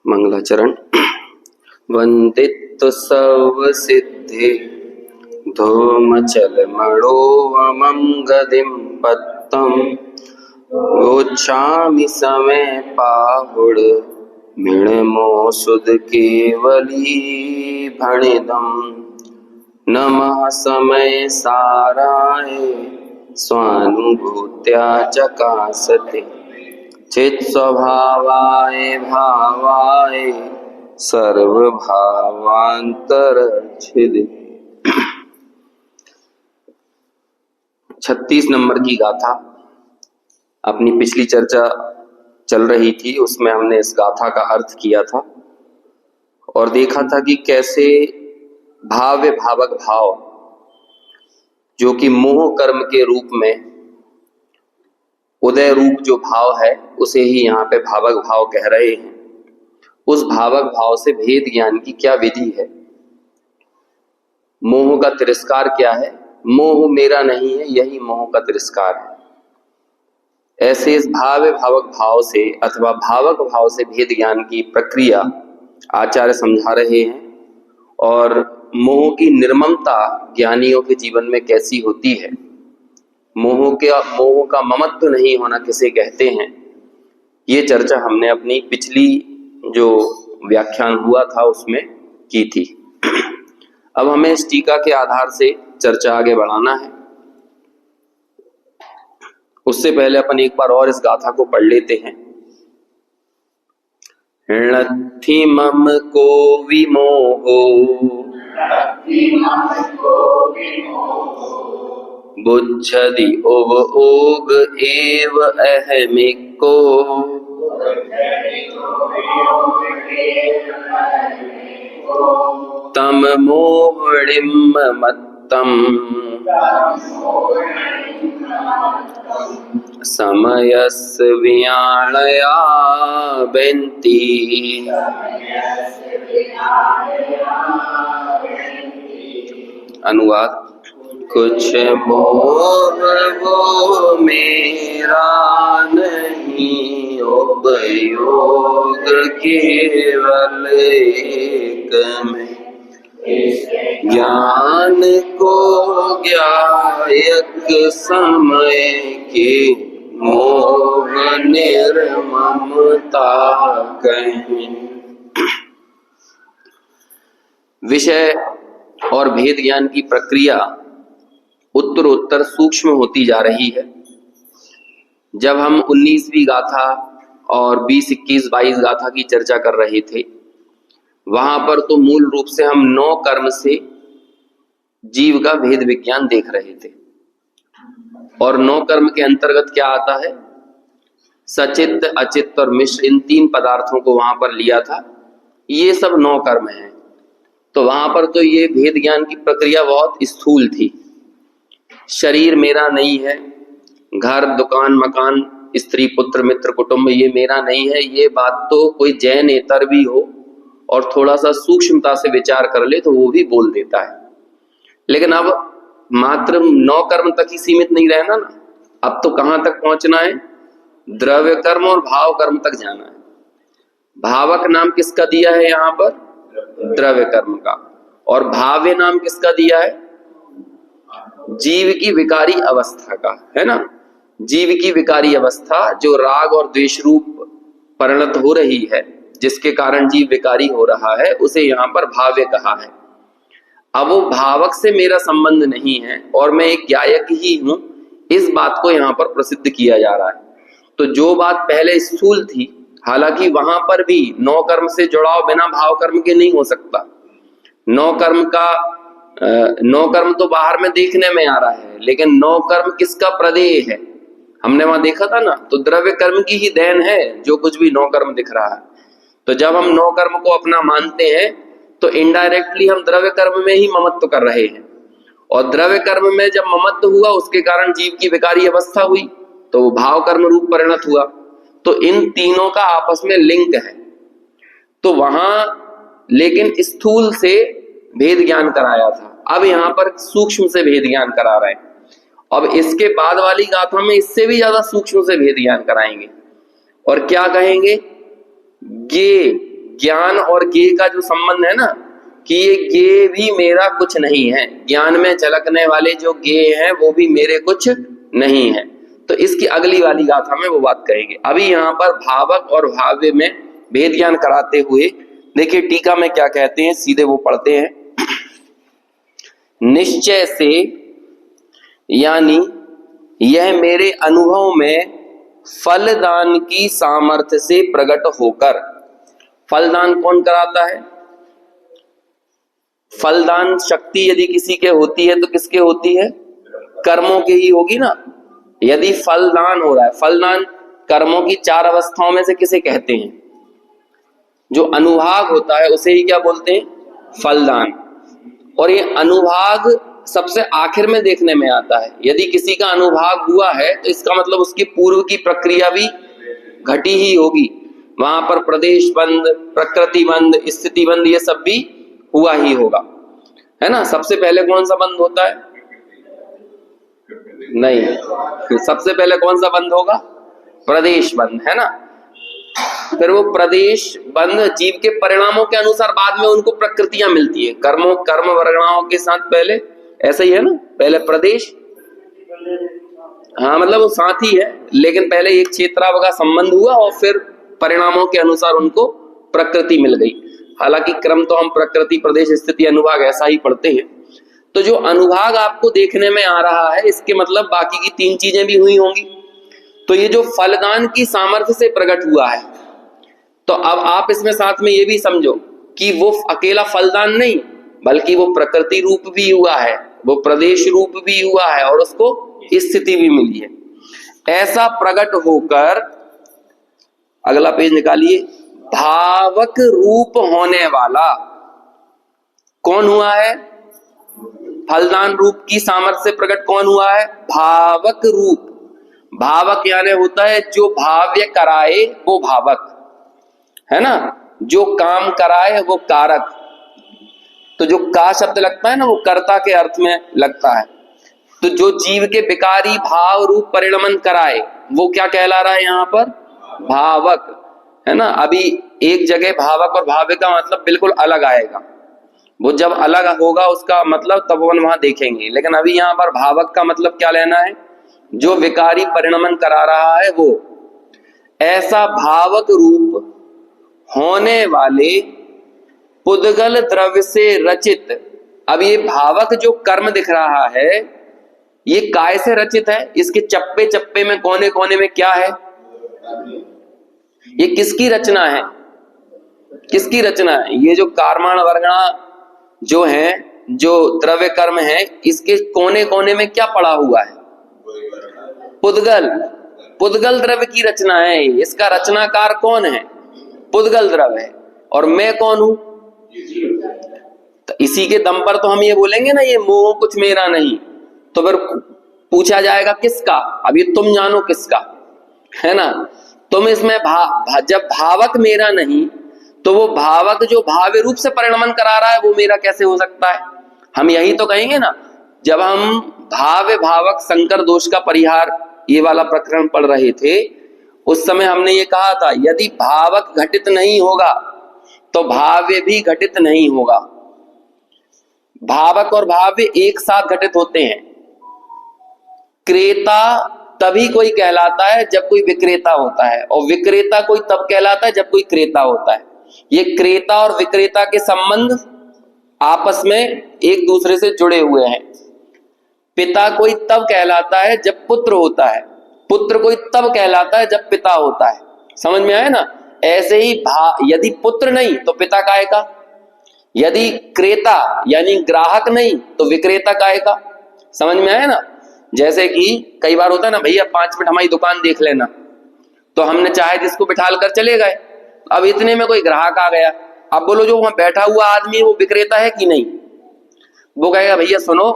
मंगलाचरण। वंदित सब सिद्धि धूमचल मणोवमं गदिं पत्तम् गोच्छामि समय पाहुड मिणमो सुद केवली भणिदम्। नमः समय साराय स्वानुभूत्या चकासते चित स्वभावाय भावाय सर्वभावांतरच्छिदे। 36 नंबर की गाथा अपनी पिछली चर्चा चल रही थी, उसमें हमने इस गाथा का अर्थ किया था और देखा था कि कैसे भाव्य भावक भाव जो कि मोह कर्म के रूप में उदय रूप जो भाव है उसे ही यहाँ पे भावक भाव कह रहे हैं। उस भावक भाव से भेद ज्ञान की क्या विधि है, मोह का तिरस्कार क्या है, मोह मेरा नहीं है, यही मोह का तिरस्कार है। ऐसे इस भाव्य भावक भाव से अथवा भावक भाव से भेद ज्ञान की प्रक्रिया आचार्य समझा रहे हैं और मोह की निर्ममता ज्ञानियों के जीवन में कैसी होती है, मोह का ममत्व नहीं होना किसे कहते हैं, ये चर्चा हमने अपनी पिछली जो व्याख्यान हुआ था उसमें की थी। अब हमें इस टीका के आधार से चर्चा आगे बढ़ाना है। उससे पहले अपन एक बार और इस गाथा को पढ़ लेते हैं। णत्थि मम को विमोहो बुद्धि ओग ओग एव अहमिको तम मोहणिम मत्तम समयस वियाणया बेंती। अनुवाद। कुछ मोह वो मेरा नहीं, उपयोग केवल एक में ज्ञान को ज्ञायक समय की मोह निर्ममता कहीं। विषय और भेद ज्ञान की प्रक्रिया उत्तरोत्तर सूक्ष्म होती जा रही है। जब हम 19वीं गाथा और 20, 21, 22 गाथा की चर्चा कर रहे थे, वहां पर तो मूल रूप से हम 9 कर्म से जीव का भेद विज्ञान देख रहे थे और 9 कर्म के अंतर्गत क्या आता है, सचित्त, अचित्त और मिश्र, इन 3 पदार्थों को वहां पर लिया था। ये सब 9 कर्म हैं। तो वहां पर तो ये भेद ज्ञान की प्रक्रिया बहुत स्थूल थी। शरीर मेरा नहीं है, घर दुकान मकान स्त्री पुत्र मित्र कुटुंब ये मेरा नहीं है, ये बात तो कोई जैनेतर भी हो और थोड़ा सा सूक्ष्मता से विचार कर ले तो वो भी बोल देता है। लेकिन अब मात्र 9 कर्म तक ही सीमित नहीं रहना ना, अब तो कहां तक पहुंचना है, द्रव्य कर्म और भाव कर्म तक जाना है। भावक नाम किसका दिया है यहाँ पर, द्रव्य कर्म का, और भाव्य नाम किसका दिया है, जीव की विकारी अवस्था का, है ना। जीव की विकारी अवस्था जो राग और द्वेष रूप परिणत हो रही है, जिसके कारण जीव विकारी हो रहा है, उसे यहाँ पर भाव्य कहा है। अब वो भावक से मेरा संबंध नहीं है और मैं एक ज्ञायक ही हूं, इस बात को यहाँ पर प्रसिद्ध किया जा रहा है। तो जो बात पहले स्थूल थी, हालांकि वहां पर भी 9 कर्म से जुड़ाव बिना भाव कर्म के नहीं हो सकता। 9 कर्म तो बाहर में देखने में आ रहा है, लेकिन 9 कर्म किसका प्रदेय है, हमने वहां देखा था ना, तो द्रव्य कर्म की ही देन है जो कुछ भी 9 कर्म दिख रहा है। तो जब हम 9 कर्म को अपना मानते हैं तो इनडायरेक्टली हम द्रव्य कर्म में ही ममत्व कर रहे हैं, और द्रव्य कर्म में जब ममत्व हुआ उसके कारण जीव की विकारी अवस्था हुई तो वो भाव कर्म रूप परिणत हुआ। तो इन तीनों का आपस में लिंक है। तो वहां लेकिन स्थूल से भेद ज्ञान कराया था, अब यहाँ पर सूक्ष्म से भेद ज्ञान करा रहे हैं। अब इसके बाद वाली गाथा में इससे भी ज्यादा सूक्ष्म से भेद ज्ञान कराएंगे और क्या कहेंगे, ज्ञान और ज्ञेय का जो संबंध है ना, कि ये ज्ञेय भी मेरा कुछ नहीं है, ज्ञान में झलकने वाले जो ज्ञेय हैं वो भी मेरे कुछ नहीं है। तो इसकी अगली वाली गाथा में वो बात कहेंगे। अभी यहाँ पर भावक और भाव्य में भेद ज्ञान कराते हुए देखिए टीका में क्या कहते हैं, सीधे वो पढ़ते हैं। निश्चय से यानी यह मेरे अनुभव में फलदान की सामर्थ्य से प्रकट होकर, फलदान कौन कराता है? फलदान शक्ति यदि किसी के होती है तो किसके होती है? कर्मों के ही होगी ना। यदि फलदान हो रहा है, फलदान कर्मों की 4 अवस्थाओं में से किसे कहते हैं? जो अनुभाग होता है उसे ही क्या बोलते हैं? फलदान। और ये अनुभाग सबसे आखिर में देखने में आता है। यदि किसी का अनुभाग हुआ है तो इसका मतलब उसकी पूर्व की प्रक्रिया भी घटी ही होगी, वहां पर प्रदेश बंद, प्रकृति बंद, स्थिति बंद, ये सब भी हुआ ही होगा, है ना। सबसे पहले कौन सा बंद होता है? नहीं, सबसे पहले कौन सा बंद होगा? प्रदेश बंद, है ना। फिर वो प्रदेश बंद जीव के परिणामों के अनुसार बाद में उनको प्रकृतियां मिलती है, कर्म वर्गणाओं के साथ पहले, ऐसा ही है ना, पहले प्रदेश, हाँ मतलब वो साथ ही है, लेकिन पहले एक क्षेत्राव का संबंध हुआ और फिर परिणामों के अनुसार उनको प्रकृति मिल गई। हालांकि क्रम तो हम प्रकृति, प्रदेश, स्थिति, अनुभाग ऐसा ही पढ़ते हैं। तो जो अनुभाग आपको देखने में आ रहा है, इसके मतलब बाकी की 3 चीजें भी हुई होंगी। तो ये जो फलदान की सामर्थ्य से प्रकट हुआ है, तो अब आप इसमें साथ में ये भी समझो कि वो अकेला फलदान नहीं, बल्कि वो प्रकृति रूप भी हुआ है, वो प्रदेश रूप भी हुआ है, और उसको स्थिति भी मिली है। ऐसा प्रकट होकर, अगला पेज निकालिए, भावक रूप होने वाला कौन हुआ है? फलदान रूप की सामर्थ्य से प्रकट कौन हुआ है? भावक रूप। भावक यानी होता है जो भाव्य कराए वो भावक, है ना, जो काम कराए वो कारक। तो जो का शब्द लगता है ना, वो कर्ता के अर्थ में लगता है। तो जो जीव के विकारी भाव रूप परिणमन कराए वो क्या कहला रहा है यहाँ पर? भावक, है ना। अभी एक जगह भावक और भाव्य का मतलब बिल्कुल अलग आएगा, वो जब अलग होगा उसका मतलब तब अपन वहां देखेंगे। लेकिन अभी यहाँ पर भावक का मतलब क्या लेना है? जो विकारी परिणमन करा रहा है वो। ऐसा भावक रूप होने वाले पुद्गल द्रव्य से रचित। अब ये भावक जो कर्म दिख रहा है ये काय से रचित है? इसके चप्पे चप्पे में, कोने कोने में क्या है? ये किसकी रचना है? किसकी रचना है? ये जो कार्माण वर्गणा जो है, जो द्रव्य कर्म है, इसके कोने कोने में क्या पड़ा हुआ है? पुद्गल। पुद्गल द्रव्य की रचना है। इसका रचनाकार कौन है? पुद्गल द्रव्य है। और मैं कौन हूं? तो इसी के दम पर तो हम ये बोलेंगे ना, ये मोह कुछ मेरा नहीं। तो फिर पूछा जाएगा किसका? अब ये तुम जानो किसका, है ना। तुम इसमें जब भावक मेरा नहीं, तो वो भावक जो भाव्य रूप से परिणमन करा रहा है वो मेरा कैसे हो सकता है? हम यही तो कहेंगे ना। जब हम भाव्य भावक संकर दोष का परिहार ये वाला प्रकरण पढ़ रहे थे, उस समय हमने ये कहा था, यदि भावक घटित नहीं होगा तो भाव्य भी घटित नहीं होगा। भावक और भाव्य एक साथ घटित होते हैं। क्रेता तभी कोई कहलाता है जब कोई विक्रेता होता है, और विक्रेता कोई तब कहलाता है जब कोई क्रेता होता है। ये क्रेता और विक्रेता के संबंध आपस में एक दूसरे से जुड़े हुए हैं। पिता कोई तब कहलाता है जब पुत्र होता है, पुत्र कोई तब कहलाता है जब पिता होता है। समझ में आया ना। ऐसे ही यदि पुत्र नहीं तो पिता काहे का, यदि क्रेता यानी ग्राहक नहीं तो विक्रेता काहे का। समझ में आया ना। जैसे कि कई बार होता है ना, भैया 5 मिनट हमारी दुकान देख लेना, तो हमने चाहे जिसको बिठाल कर चले गए। अब इतने में कोई ग्राहक आ गया, अब बोलो जो वहां बैठा हुआ आदमी वो विक्रेता है कि नहीं? वो कहेगा भैया सुनो,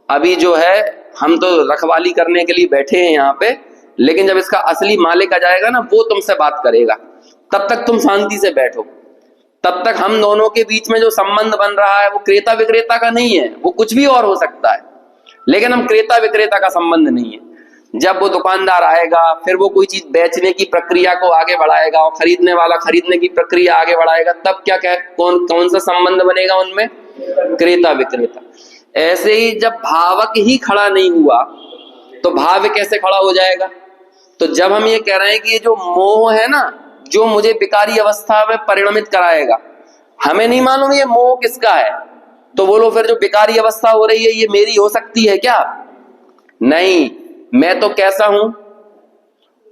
अभी जो है हम तो रखवाली करने के लिए बैठे हैं यहाँ पे, लेकिन जब इसका असली मालिक आ जाएगा ना वो तुमसे बात करेगा, तब तक तुम शांति से बैठो। तब तक हम दोनों के बीच में जो संबंध बन रहा है वो क्रेता विक्रेता का नहीं है, वो कुछ भी और हो सकता है, लेकिन हम क्रेता विक्रेता का संबंध नहीं है। जब वो दुकानदार आएगा, फिर वो कोई चीज बेचने की प्रक्रिया को आगे बढ़ाएगा और खरीदने वाला खरीदने की प्रक्रिया आगे बढ़ाएगा, तब क्या कौन कौन सा संबंध बनेगा उनमें? क्रेता विक्रेता। ऐसे ही जब भावक ही खड़ा नहीं हुआ तो भाव कैसे खड़ा हो जाएगा? तो जब हम ये कह रहे हैं कि ये जो मोह है ना, जो मुझे विकारी अवस्था में परिणमित कराएगा, हमें नहीं मालूम ये मोह किसका है, तो बोलो फिर जो विकारी अवस्था हो रही है ये मेरी हो सकती है क्या? नहीं, मैं तो कैसा हूं?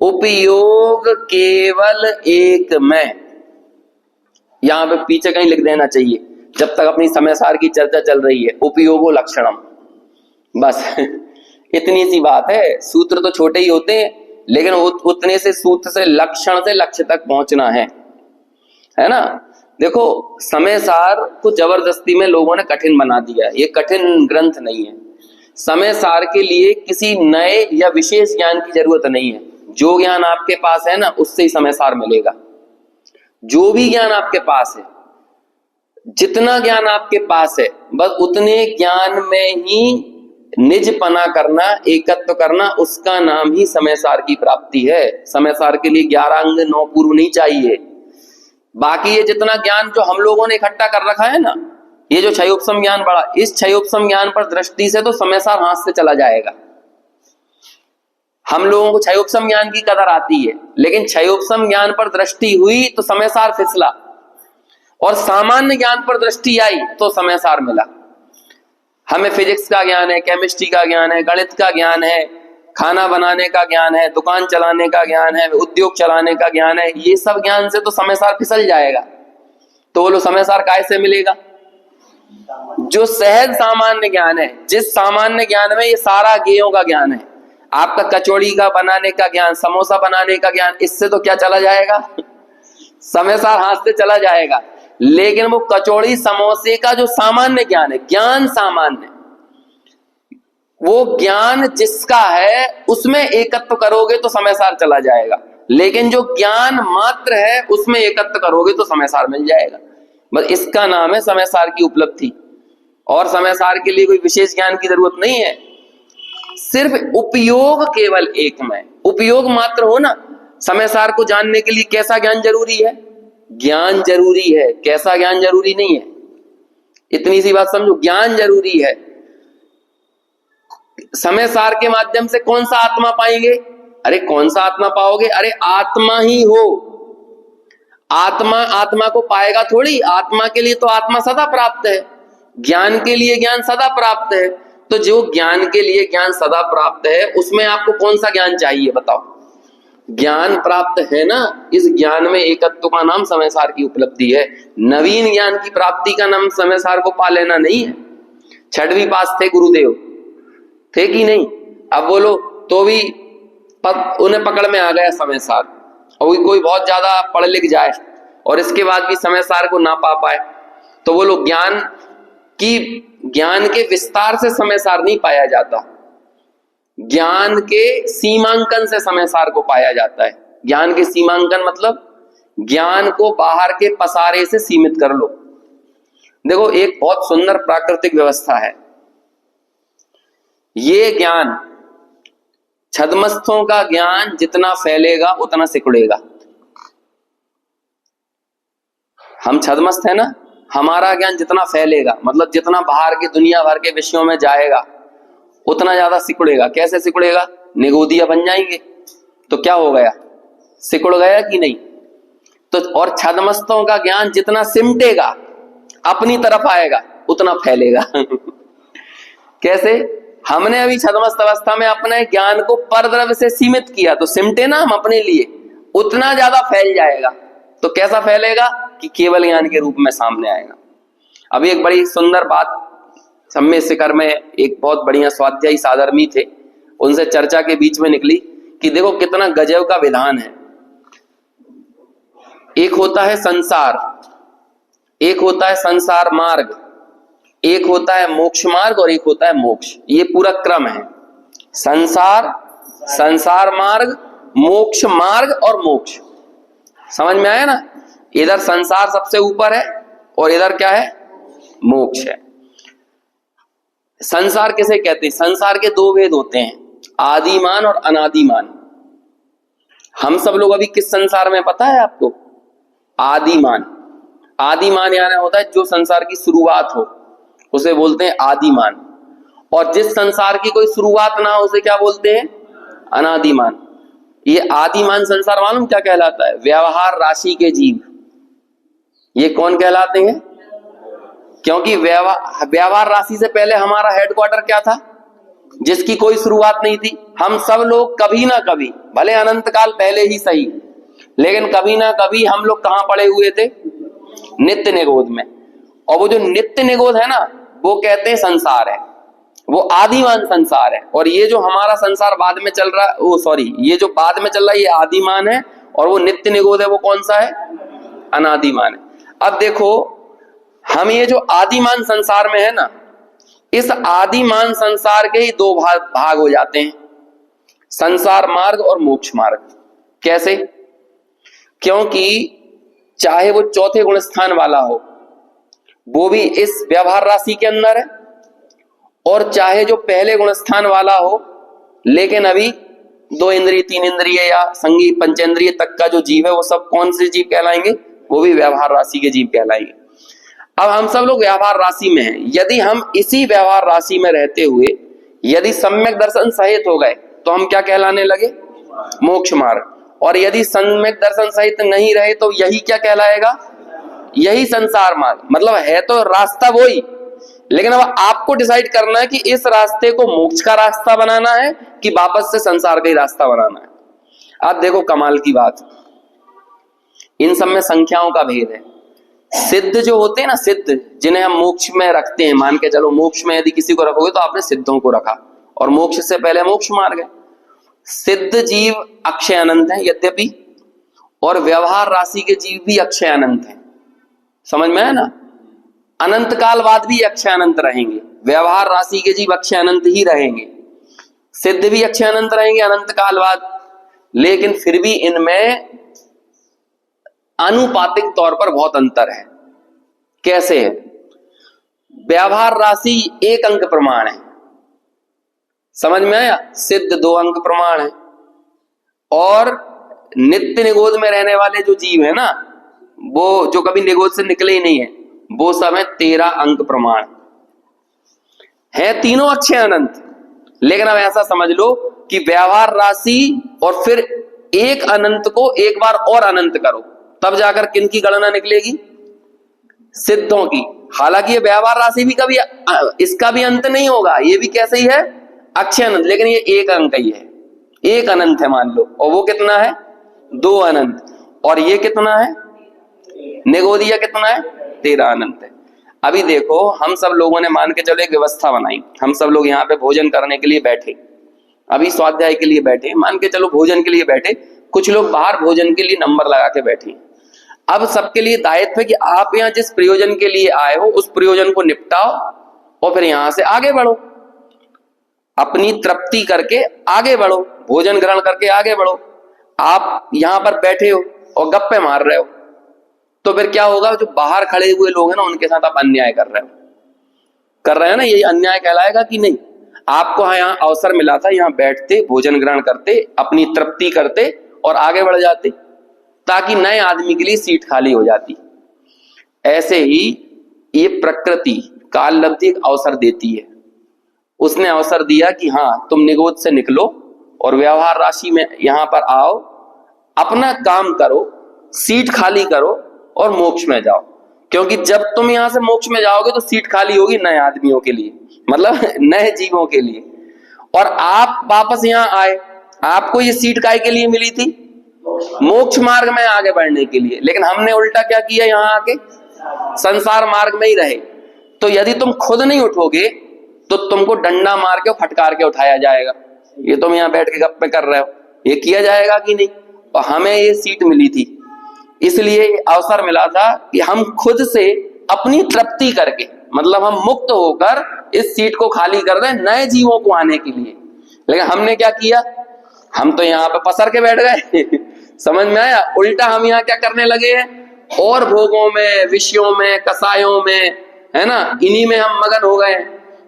उपयोग केवल एक मैं। यहां पे पीछे कहीं लिख देना चाहिए जब तक अपनी समय सार की चर्चा चल रही है, उपयोगो लक्षणम, बस इतनी सी बात है। सूत्र तो छोटे ही होते हैं, लेकिन उतने से सूत्र से लक्षण से लक्ष्य तक पहुंचना है ना। देखो, समय सार को जबरदस्ती में लोगों ने कठिन बना दिया। ये कठिन ग्रंथ नहीं है। समय सार के लिए किसी नए या विशेष ज्ञान की जरूरत नहीं है। जो ज्ञान आपके पास है ना, उससे ही समय सार मिलेगा। जो भी ज्ञान आपके पास है, जितना ज्ञान आपके पास है, बस उतने ज्ञान में ही निजपना करना, एकत्व करना, उसका नाम ही समय सार की प्राप्ति है। समय सार के लिए 11 अंग 9 पूर्व नहीं चाहिए। बाकी ये जितना ज्ञान जो हम लोगों ने इकट्ठा कर रखा है ना, ये जो क्षयोपशम ज्ञान बड़ा, इस क्षयोपशम ज्ञान पर दृष्टि से तो समय सार हाथ से चला जाएगा। हम लोगों को क्षयोपशम ज्ञान की कदर आती है, लेकिन क्षयोपशम ज्ञान पर दृष्टि हुई तो समय सार फिसला, और सामान्य ज्ञान पर दृष्टि आई तो समय सार मिला। हमें फिजिक्स का ज्ञान है, केमिस्ट्री का ज्ञान है, गणित का ज्ञान है, खाना बनाने का ज्ञान है, दुकान चलाने का ज्ञान है, उद्योग चलाने का ज्ञान है, ये सब ज्ञान से तो समय सार फिसल जाएगा। तो बोलो समय सार कैसे मिलेगा? जो सहज सामान्य ज्ञान है, जिस सामान्य ज्ञान में ये सारा ज्ञेयों का ज्ञान है, आपका कचौड़ी का बनाने का ज्ञान, समोसा बनाने का ज्ञान, इससे तो क्या चला जाएगा? समय सार हाथ से चला जाएगा। लेकिन वो कचौड़ी समोसे का जो सामान्य ज्ञान है, ज्ञान सामान्य, वो ज्ञान जिसका है उसमें एकत्व करोगे तो समय सार चला जाएगा। लेकिन जो ज्ञान मात्र है उसमें एकत्व करोगे तो समय सार मिल जाएगा। बस इसका नाम है समय सार की उपलब्धि। और समय सार के लिए कोई विशेष ज्ञान की जरूरत नहीं है, सिर्फ उपयोग केवल एक में। उपयोग मात्र हो ना। समय सार को जानने के लिए कैसा ज्ञान जरूरी है? ज्ञान जरूरी है। कैसा ज्ञान जरूरी नहीं है? इतनी सी बात समझो, ज्ञान जरूरी है। समय सार के माध्यम से कौन सा आत्मा पाएंगे? अरे कौन सा आत्मा पाओगे? अरे आत्मा ही हो। आत्मा को पाएगा थोड़ी। आत्मा के लिए तो आत्मा सदा प्राप्त है, ज्ञान के लिए ज्ञान सदा प्राप्त है। तो जो ज्ञान के लिए ज्ञान सदा प्राप्त है, उसमें आपको कौन सा ज्ञान चाहिए बताओ? ज्ञान प्राप्त है ना, इस ज्ञान में एकत्व का नाम समय सार की उपलब्धि है। नवीन ज्ञान की प्राप्ति का नाम समय सार को पा लेना नहीं है। 6वीं पास थे गुरुदेव, थे कि नहीं? अब बोलो तो भी उन्हें पकड़ में आ गया समय सार, और कोई बहुत ज्यादा पढ़ लिख जाए और इसके बाद भी समय सार को ना पा पाए, तो बोलो ज्ञान के विस्तार से समय सार नहीं पाया जाता, ज्ञान के सीमांकन से समय सार को पाया जाता है। ज्ञान के सीमांकन मतलब ज्ञान को बाहर के पसारे से सीमित कर लो। देखो, एक बहुत सुंदर प्राकृतिक व्यवस्था है। ये ज्ञान, छद्मस्थों का ज्ञान जितना फैलेगा उतना सिकुड़ेगा। हम छद्मस्थ है ना, हमारा ज्ञान जितना फैलेगा, मतलब जितना बाहर की दुनिया भर के विषयों में जाएगा, उतना ज्यादा सिकुड़ेगा। कैसे सिकुड़ेगा? निगोदिया बन जाएंगे तो क्या हो गया? सिकुड़ गया कि नहीं? तो और छद्मस्तों का ज्ञान जितना सिमटेगा, अपनी तरफ आएगा, उतना फैलेगा। कैसे? हमने अभी छद्मस्त अवस्था में अपने ज्ञान को परद्रव्य से सीमित किया, तो सिमटे ना हम अपने लिए, उतना ज्यादा फैल जाएगा। तो कैसा फैलेगा? कि केवल ज्ञान के रूप में सामने आएगा। अभी एक बड़ी सुंदर बात सम्य शिखर में एक बहुत बढ़िया स्वाध्यायी साधर्मी थे, उनसे चर्चा के बीच में निकली कि देखो कितना गजब का विधान है। एक होता है संसार, एक होता है संसार मार्ग, एक होता है मोक्ष मार्ग और एक होता है मोक्ष। ये पूरा क्रम है। संसार, संसार मार्ग, मोक्ष मार्ग और मोक्ष। समझ में आया ना? इधर संसार सबसे ऊपर है और इधर क्या है? मोक्ष है। संसार किसे कहते हैं? संसार के दो भेद होते हैं, आदिमान और अनादिमान। हम सब लोग अभी किस संसार में पता है आपको? आदिमान। आदिमान यानी होता है जो संसार की शुरुआत हो उसे बोलते हैं आदिमान, और जिस संसार की कोई शुरुआत ना हो उसे क्या बोलते हैं? अनादिमान। ये आदिमान संसार मालूम क्या कहलाता है? व्यवहार राशि के जीव। ये कौन कहलाते हैं? क्योंकि व्यवहार राशि से पहले हमारा हेडक्वार्टर क्या था? जिसकी कोई शुरुआत नहीं थी। हम सब लोग कभी ना कभी, भले अनंत काल पहले ही सही, लेकिन कभी ना कभी हम लोग कहां पड़े हुए थे? नित्य निगोद में। और वो जो नित्य निगोद है ना, वो कहते हैं संसार है, वो आदिमान संसार है। और ये जो हमारा संसार बाद में चल रहा है, वो सॉरी, ये जो बाद में चल रहा है ये आदिमान है, और वो नित्य निगोद है वो कौन सा है? अनादिमान है। अब देखो, हम ये जो आदिमान संसार में है ना, इस आदिमान संसार के ही दो भाग हो जाते हैं, संसार मार्ग और मोक्ष मार्ग। कैसे? क्योंकि चाहे वो चौथे गुण स्थान वाला हो, वो भी इस व्यवहार राशि के अंदर है, और चाहे जो पहले गुण स्थान वाला हो लेकिन अभी 2 इंद्रिय 3 इंद्रिय या संगी पंचेंद्रिय तक का जो जीव है, वो सब कौन से जीव कहलाएंगे? वो भी व्यवहार राशि के जीव कहलाएंगे। अब हम सब लोग व्यवहार राशि में हैं। यदि हम इसी व्यवहार राशि में रहते हुए यदि सम्यक दर्शन सहित हो गए तो हम क्या कहलाने लगे? मोक्ष मार्ग। और यदि सम्यक दर्शन सहित नहीं रहे तो यही क्या कहलाएगा? यही संसार मार्ग। मतलब है तो रास्ता वही, लेकिन अब आपको डिसाइड करना है कि इस रास्ते को मोक्ष का रास्ता बनाना है कि वापस से संसार का ही रास्ता बनाना है। अब देखो कमाल की बात, इन सब में संख्याओं का भेद है। सिद्ध जो होते हैं ना, सिद्ध जिन्हें हम मोक्ष में रखते हैं, मान के चलो मोक्ष में यदि किसी को रखोगे तो आपने सिद्धों को रखा, और मोक्ष से पहले मोक्ष मार्ग है। सिद्ध जीव अक्षय अनंत है यद्यपि, और व्यवहार राशि के जीव भी अक्षय अनंत है। समझ में है ना? अनंत काल बाद भी अक्षय अनंत रहेंगे। व्यवहार राशि के जीव अक्षय अनंत ही रहेंगे, सिद्ध भी अक्षय अनंत रहेंगे अनंत काल बाद, लेकिन फिर भी इनमें आनुपातिक तौर पर बहुत अंतर है। कैसे है? व्यवहार राशि 1 अंक प्रमाण है, समझ में आया? सिद्ध 2 अंक प्रमाण है, और नित्य निगोद में रहने वाले जो जीव है ना, वो जो कभी निगोद से निकले ही नहीं है, वो सब है 13 अंक प्रमाण है। तीनों अक्षय अनंत। लेकिन अब ऐसा समझ लो कि व्यवहार राशि और फिर एक अनंत को एक बार और अनंत करो, तब जाकर किनकी गणना निकलेगी? सिद्धों की। हालांकि ये व्यवहार राशि भी कभी इसका भी अंत नहीं होगा, ये भी कैसे ही है? अक्षय अनंत, लेकिन ये 1 अंक ही है, 1 अनंत है मान लो, और वो कितना है? 2 अनंत। और ये कितना है? निगोदिया कितना है? 13 अनंत है। अभी देखो, हम सब लोगों ने मान के चलो एक व्यवस्था बनाई, हम सब लोग यहाँ पे भोजन करने के लिए बैठे, अभी स्वाध्याय के लिए बैठे, मान के चलो भोजन के लिए बैठे, कुछ लोग बाहर भोजन के लिए नंबर लगा के बैठे। अब सबके लिए दायित्व है कि आप यहाँ जिस प्रयोजन के लिए आए हो उस प्रयोजन को निपटाओ और फिर यहां से आगे बढ़ो, अपनी तृप्ति करके आगे बढ़ो, भोजन ग्रहण करके आगे बढ़ो। आप यहां पर बैठे हो और गप्पे मार रहे हो, तो फिर क्या होगा? जो बाहर खड़े हुए लोग हैं ना, उनके साथ आप अन्याय कर रहे हो ना, यही अन्याय कहलाएगा कि नहीं? आपको यहाँ अवसर मिला था, यहाँ बैठते, भोजन ग्रहण करते, अपनी तृप्ति करते और आगे बढ़ जाते, ताकि नए आदमी के लिए सीट खाली हो जाती। ऐसे ही ये प्रकृति काल लब्धि एक अवसर देती है। उसने अवसर दिया कि हाँ, तुम निगोद से निकलो और व्यवहार राशि में यहां पर आओ, अपना काम करो, सीट खाली करो और मोक्ष में जाओ। क्योंकि जब तुम यहां से मोक्ष में जाओगे तो सीट खाली होगी नए आदमियों के लिए, मतलब नए जीवों के लिए। और आप वापस यहाँ आए, आपको ये सीट काय के लिए मिली थी? मोक्ष मार्ग में आगे बढ़ने के लिए। लेकिन हमने उल्टा क्या किया, यहाँ आके संसार मार्ग में ही रहे। तो यदि तुम खुद नहीं उठोगे तो तुमको डंडा मार के फटकार के उठाया जाएगा। ये तुम यहाँ बैठ के गप्पे कर रहे हो, ये किया जाएगा कि नहीं? और हमें ये सीट मिली थी, इसलिए अवसर मिला था कि हम खुद से अपनी तृप्ति करके, मतलब हम मुक्त होकर इस सीट को खाली कर दें नए जीवों को आने के लिए। लेकिन हमने क्या किया? हम तो यहाँ पे पसर के बैठ गए समझ में आया? उल्टा हम यहाँ क्या करने लगे हैं? और भोगों में, विषयों में, कसायों में, है ना, इन्हीं में हम मगन हो गए।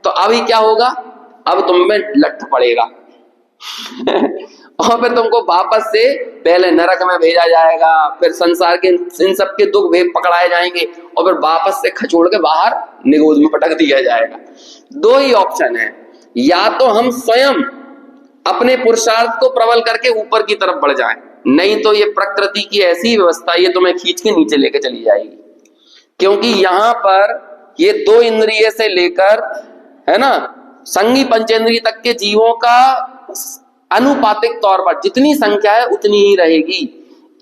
तो अभी क्या होगा? अब तुम में लठ पड़ेगा, और फिर तुमको वापस से पहले नरक में भेजा जाएगा, फिर संसार के इन सब के दुख भेद पकड़ाए जाएंगे और फिर वापस से खचोड़ के बाहर निगोद में पटक दिया जाएगा। दो ही ऑप्शन है, या तो हम स्वयं अपने पुरुषार्थ को प्रबल करके ऊपर की तरफ बढ़ जाएं, नहीं तो ये प्रकृति की ऐसी व्यवस्था ये तुम्हें खींच के नीचे लेके चली जाएगी। क्योंकि यहां पर ये दो इंद्रिय से लेकर, है ना, संगी पंचेंद्रिय तक के जीवों का अनुपातिक तौर पर जितनी संख्या है उतनी ही रहेगी।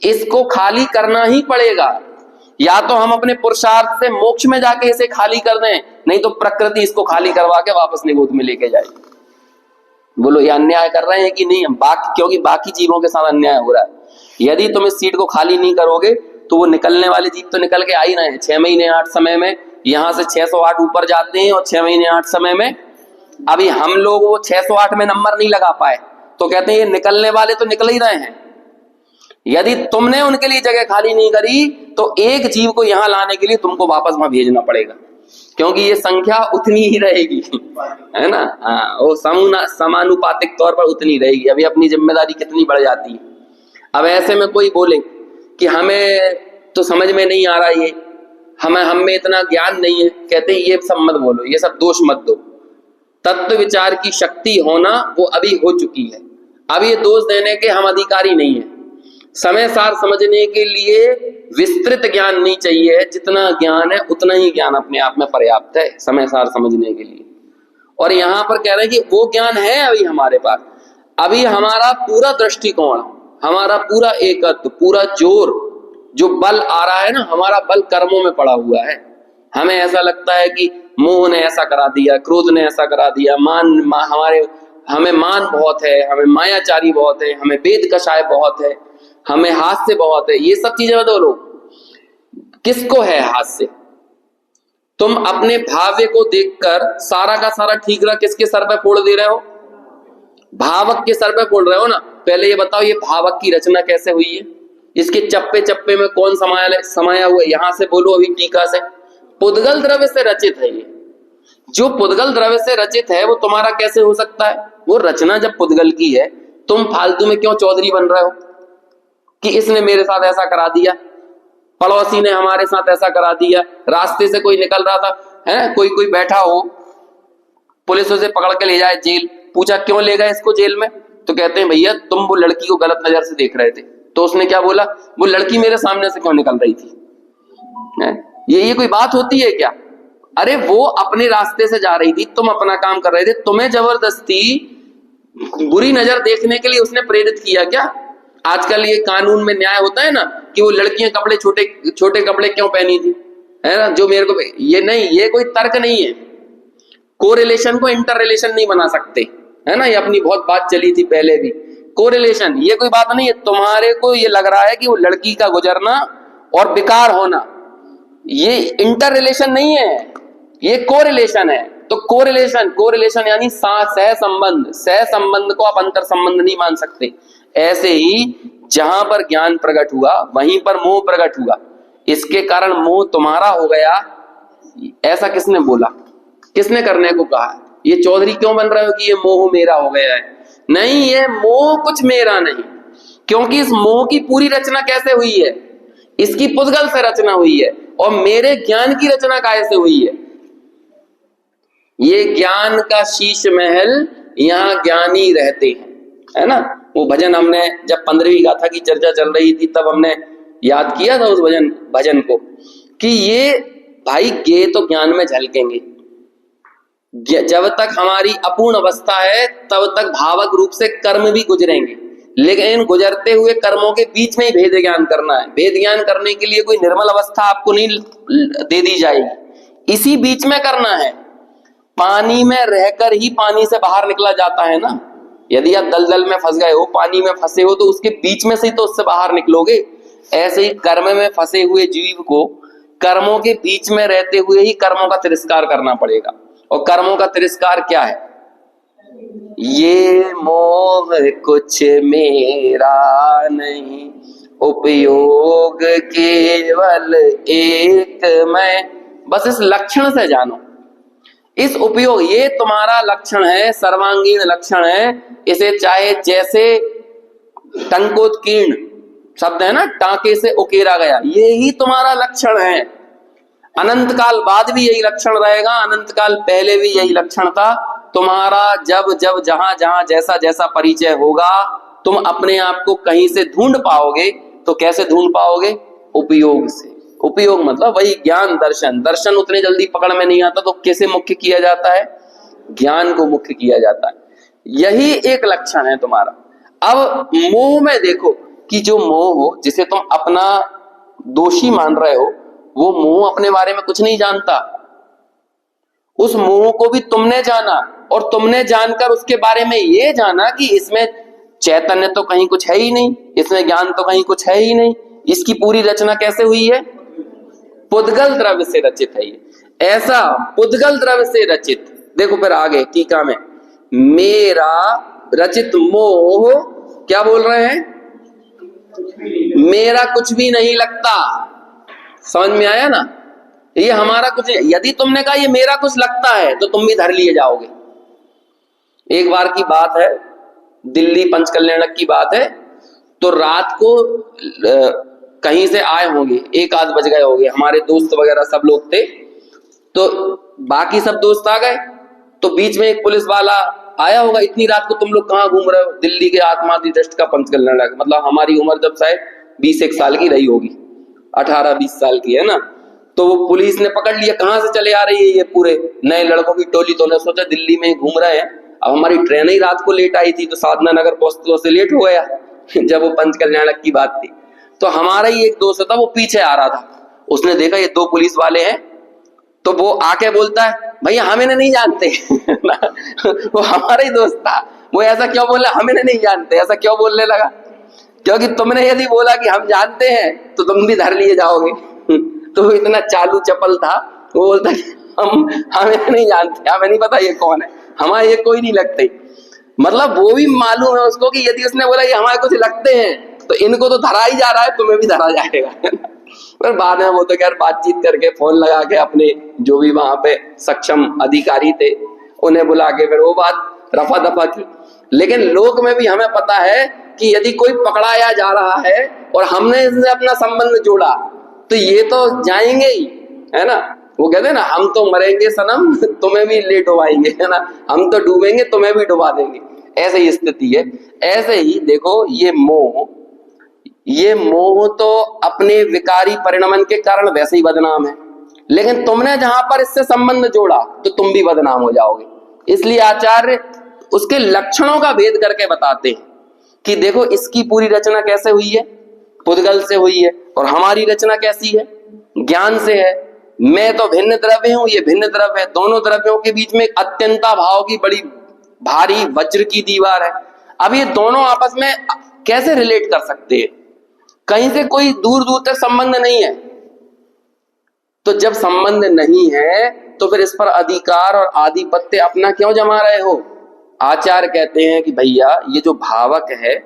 इसको खाली करना ही पड़ेगा, या तो हम अपने पुरुषार्थ से मोक्ष में जाके इसे खाली कर दें, नहीं तो प्रकृति इसको खाली करवा के वापस निगोद में लेके जाएगी। बोलो ये अन्याय कर रहे हैं कि नहीं हम? क्योंकि बाकी जीवों के साथ अन्याय हो रहा है। यदि तुम इस सीट को खाली नहीं करोगे तो वो निकलने वाले जीव तो निकल के आ ही रहे हैं। 6 महीने 8 समय में यहां से 608 ऊपर जाते हैं और 6 महीने 8 समय में अभी हम लोग वो 608 में नंबर नहीं लगा पाए, तो कहते हैं ये निकलने वाले तो निकल ही रहे हैं। यदि तुमने उनके लिए जगह खाली नहीं करी तो एक जीव को यहां लाने के लिए तुमको वापस वहां भेजना पड़ेगा, क्योंकि ये संख्या उतनी ही रहेगी, है ना। हाँ, वो समानुपातिक तौर पर उतनी रहेगी। अभी अपनी जिम्मेदारी कितनी बढ़ जाती है। अब ऐसे में कोई बोले कि हमें तो समझ में नहीं आ रहा, ये हम में इतना ज्ञान नहीं है, कहते ये सब मत बोलो, ये सब दोष मत दो। तत्व विचार की शक्ति होना वो अभी हो चुकी है, अब ये दोष देने के हम अधिकारी नहीं है। समय सार समझने के लिए विस्तृत ज्ञान नहीं चाहिए, जितना ज्ञान है उतना ही ज्ञान अपने आप में पर्याप्त है समय सार समझने के लिए। और यहां पर कह रहे हैं कि वो ज्ञान है अभी हमारे पास, अभी हमारा पूरा दृष्टिकोण, हमारा पूरा एकत्व, पूरा जोर, जो बल आ रहा है ना, हमारा बल कर्मों में पड़ा हुआ है। हमें ऐसा लगता है कि मोह ने ऐसा करा दिया, क्रोध ने ऐसा करा दिया, हमें मान बहुत है, हमें मायाचारी बहुत है, हमें वेद कषाय बहुत है, हमें हास्य बहुत है। ये सब चीजें बदलो, किसको है हास्य? तुम अपने भाव्य को देखकर सारा का सारा ठीकरा किसके सर पे फोड़ दे रहे हो? भावक के सर पे फोड़ रहे हो ना। पहले ये बताओ ये भावक की रचना कैसे हुई है? इसके चप्पे चप्पे में कौन समाया हुआ है? यहां से बोलो अभी टीका से। पुद्गल द्रव्य से रचित है ये। जो पुद्गल द्रव्य से रचित है वो तुम्हारा कैसे हो सकता है? वो रचना जब पुद्गल की है, तुम फालतू में क्यों चौधरी बन रहे हो कि इसने मेरे साथ ऐसा करा दिया, पड़ोसी ने हमारे साथ ऐसा करा दिया, रास्ते से कोई निकल रहा था, है कोई बैठा हो, पुलिस उसे पकड़ के ले जाए जेल, पूछा क्यों ले गए इसको जेल में, तो कहते हैं भैया तुम वो लड़की को गलत नजर से देख रहे थे। तो उसने क्या बोला? वो लड़की मेरे सामने से क्यों निकल रही थी? ये कोई बात होती है क्या? अरे वो अपने रास्ते से जा रही थी, तुम अपना काम कर रहे थे, तुम्हें जबरदस्ती बुरी नजर देखने के लिए उसने प्रेरित किया क्या? आजकल ये कानून में न्याय होता है ना कि वो लड़कियां कपड़े छोटे कपड़े क्यों पहनी थी, है ना, जो मेरे को ये नहीं, ये कोई तर्क नहीं है। कोरिलेशन को इंटर रिलेशन नहीं बना सकते, है ना, ये अपनी बहुत बात चली थी पहले भी। कोरिलेशन ये कोई बात नहीं है। तुम्हारे को ये लग रहा है कि वो लड़की का गुजरना और बेकार होना ये इंटर रिलेशन नहीं है, ये कोरिलेशन है। तो कोरिलेशन यानी सह संबंध को आप अंतर संबंध नहीं मान सकते। ऐसे ही जहां पर ज्ञान प्रकट हुआ वहीं पर मोह प्रकट हुआ, इसके कारण मोह तुम्हारा हो गया। ऐसा किसने बोला? किसने करने को कहा? ये चौधरी क्यों बन रहे हो कि ये मोह मेरा हो गया है? नहीं, ये मोह कुछ मेरा नहीं, क्योंकि इस मोह की पूरी रचना कैसे हुई है? इसकी पुद्गल से रचना हुई है, और मेरे ज्ञान की रचना कैसे हुई है? ये ज्ञान का शीश महल, यहाँ ज्ञानी रहते हैं, है ना। वो भजन हमने जब 15वीं गाथा की चर्चा चल रही थी तब हमने याद किया था उस भजन को कि ये भाई ये तो ज्ञान में झलकेंगे। जब तक हमारी अपूर्ण अवस्था है तब तक भावक रूप से कर्म भी गुजरेंगे, लेकिन इन गुजरते हुए कर्मों के बीच में ही भेद ज्ञान करना है। भेद ज्ञान करने के लिए कोई निर्मल अवस्था आपको नहीं दे दी जाएगी, इसी बीच में करना है। पानी में रहकर ही पानी से बाहर निकला जाता है ना। यदि आप दलदल में फंस गए हो, पानी में फंसे हो, तो उसके बीच में से ही तो उससे बाहर निकलोगे। ऐसे ही कर्म में फंसे हुए जीव को कर्मों के बीच में रहते हुए ही कर्मों का तिरस्कार करना पड़ेगा। और कर्मों का तिरस्कार क्या है? ये मोह कुछ मेरा नहीं, उपयोग केवल एक मैं। बस इस लक्षण से जानो, इस उपयोग, ये तुम्हारा लक्षण है, सर्वांगीण लक्षण है। इसे चाहे जैसे टंकोत्कीर्ण शब्द है ना, टांके से उकेरा गया, ये ही तुम्हारा लक्षण है। अनंत काल बाद भी यही लक्षण रहेगा, अनंत काल पहले भी यही लक्षण था तुम्हारा। जब जब जहां जहां जैसा जैसा परिचय होगा, तुम अपने आप को कहीं से ढूंढ पाओगे। तो कैसे ढूंढ पाओगे? उपयोग से। उपयोग मतलब वही ज्ञान दर्शन। दर्शन उतने जल्दी पकड़ में नहीं आता, तो कैसे मुख्य किया जाता है? ज्ञान को मुख्य किया जाता है। यही एक लक्षण है तुम्हारा। अब मोह में देखो कि जो मोह हो, जिसे तुम अपना दोषी मान रहे हो, वो मोह अपने बारे में कुछ नहीं जानता। उस मोह को भी तुमने जाना, और तुमने जानकर उसके बारे में ये जाना कि इसमें चैतन्य तो कहीं कुछ है ही नहीं, इसमें ज्ञान तो कहीं कुछ है ही नहीं। इसकी पूरी रचना कैसे हुई है? पुद्गल द्रव्य से रचित है ये। ऐसा पुद्गल द्रव्य से रचित, देखो फिर आगे टीका में, मेरा रचित मोह क्या बोल रहे हैं? मेरा कुछ भी नहीं लगता। समझ में आया ना? ये हमारा कुछ, यदि तुमने कहा ये मेरा कुछ लगता है, तो तुम भी धर लिए जाओगे। एक बार की बात है, दिल्ली पंचकल्याणक की बात है। तो रात को कहीं से आए होंगे, 1 आध बज गए होंगे, हमारे दोस्त वगैरह सब लोग थे। तो बाकी सब दोस्त आ गए, तो बीच में एक पुलिस वाला आया होगा, इतनी रात को तुम लोग कहाँ घूम रहे हो? दिल्ली के आत्मादि ट्रस्ट का पंचकल्याणक। मतलब हमारी उम्र जब शायद 20 साल की रही होगी, 18-20 साल की, है ना। तो वो पुलिस ने पकड़ लिया, कहाँ से चले आ रही है ये पूरे नए लड़कों की टोली। तो उन्होंने सोचा दिल्ली में घूम रहे हैं। अब हमारी ट्रेन ही रात को लेट आई थी, तो साधना नगर पहुंचते से लेट हो गया जब वो पंचकल्याणक की बात थी। तो हमारा ही एक दोस्त था, वो पीछे आ रहा था। उसने देखा ये 2 पुलिस वाले हैं, तो वो आके बोलता है, भैया हम इन्हें नहीं जानते वो हमारा ही दोस्त था। वो ऐसा क्यों बोला, हम इन्हें नहीं जानते, ऐसा क्यों बोलने लगा? क्योंकि तुमने यदि बोला कि हम जानते हैं, तो तुम भी धर लिए जाओगे तो वो इतना चालू चपल था, वो बोलता कि हम इन्हें नहीं जानते, हमें नहीं पता ये कौन है, हमारे ये कोई नहीं लगते। मतलब वो भी मालूम है उसको कि यदि उसने बोला ये हमारे कुछ लगते हैं, तो इनको तो धरा ही जा रहा है, तुम्हें भी धरा जाएगा पर बाद में वो तो खैर बातचीत करके, फोन लगा के अपने जो भी वहां पे सक्षम अधिकारी थे उन्हें बुला के फिर वो बात रफा दफा की। लेकिन लोक में भी हमें पता है कि यदि कोई पकड़ाया जा रहा है और हमने इससे अपना संबंध जोड़ा, तो ये तो जाएंगे ही, है ना। वो कहते हैं ना, हम तो मरेंगे सनम, तुम्हें भी ले डुबाएंगे, है ना। हम तो डूबेंगे, तुम्हें भी डुबा देंगे। ऐसे ही स्थिति है। ऐसे ही देखो, ये मोह तो अपने विकारी परिणमन के कारण वैसे ही बदनाम है, लेकिन तुमने जहां पर इससे संबंध जोड़ा, तो तुम भी बदनाम हो जाओगे। इसलिए आचार्य उसके लक्षणों का भेद करके बताते हैं कि देखो इसकी पूरी रचना कैसे हुई है, पुद्गल से हुई है, और हमारी रचना कैसी है, ज्ञान से है। मैं तो भिन्न द्रव्य हूं, ये भिन्न द्रव्य है। दोनों द्रव्यों के बीच में अत्यंता भाव की बड़ी भारी वज्र की दीवार है। अब ये दोनों आपस में कैसे रिलेट कर सकते हैं? कहीं से कोई दूर दूर तक संबंध नहीं है। तो जब संबंध नहीं है, तो फिर इस पर अधिकार और आधिपत्य अपना क्यों जमा रहे हो? आचार्य कहते हैं कि भैया ये जो भावक है,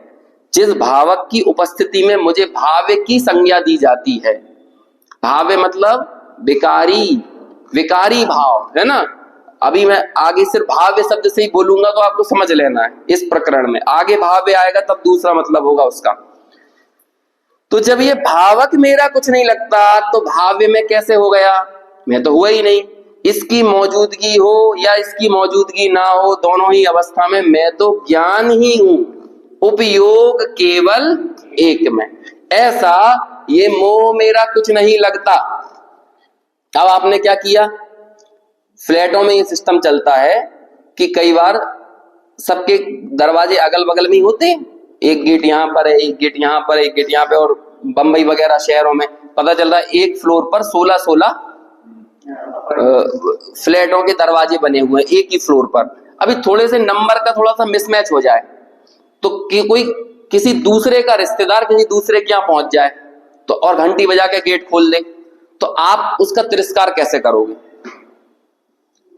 जिस भावक की उपस्थिति में मुझे भाव्य की संज्ञा दी जाती है, भाव्य मतलब विकारी भाव, है ना। अभी मैं आगे सिर्फ भाव्य शब्द से ही बोलूंगा तो आपको समझ लेना है इस प्रकरण में। आगे भाव्य आएगा तब दूसरा मतलब होगा उसका। तो जब ये भावक मेरा कुछ नहीं लगता, तो भाव्य में कैसे हो गया? मैं तो हुआ ही नहीं। इसकी मौजूदगी हो या इसकी मौजूदगी ना हो, दोनों ही अवस्था में मैं तो ज्ञान ही हूं, उपयोग केवल एक में। ऐसा ये मोह मेरा कुछ नहीं लगता। अब आपने क्या किया? फ्लैटों में ये सिस्टम चलता है कि कई बार सबके दरवाजे अगल बगल में ही होते हैं, एक गेट यहाँ पर है, एक गेट यहाँ पर, एक गेट यहाँ पे। और बंबई वगैरह शहरों में पता चल रहा है एक फ्लोर पर 16 फ्लैटों के दरवाजे बने हुए हैं, एक ही फ्लोर पर। अभी थोड़े से नंबर का थोड़ा सा मिसमैच हो जाए, तो कोई किसी दूसरे का रिश्तेदार किसी दूसरे के यहाँ पहुंच जाए, तो और घंटी बजा के गेट खोल दे, तो आप उसका तिरस्कार कैसे करोगे?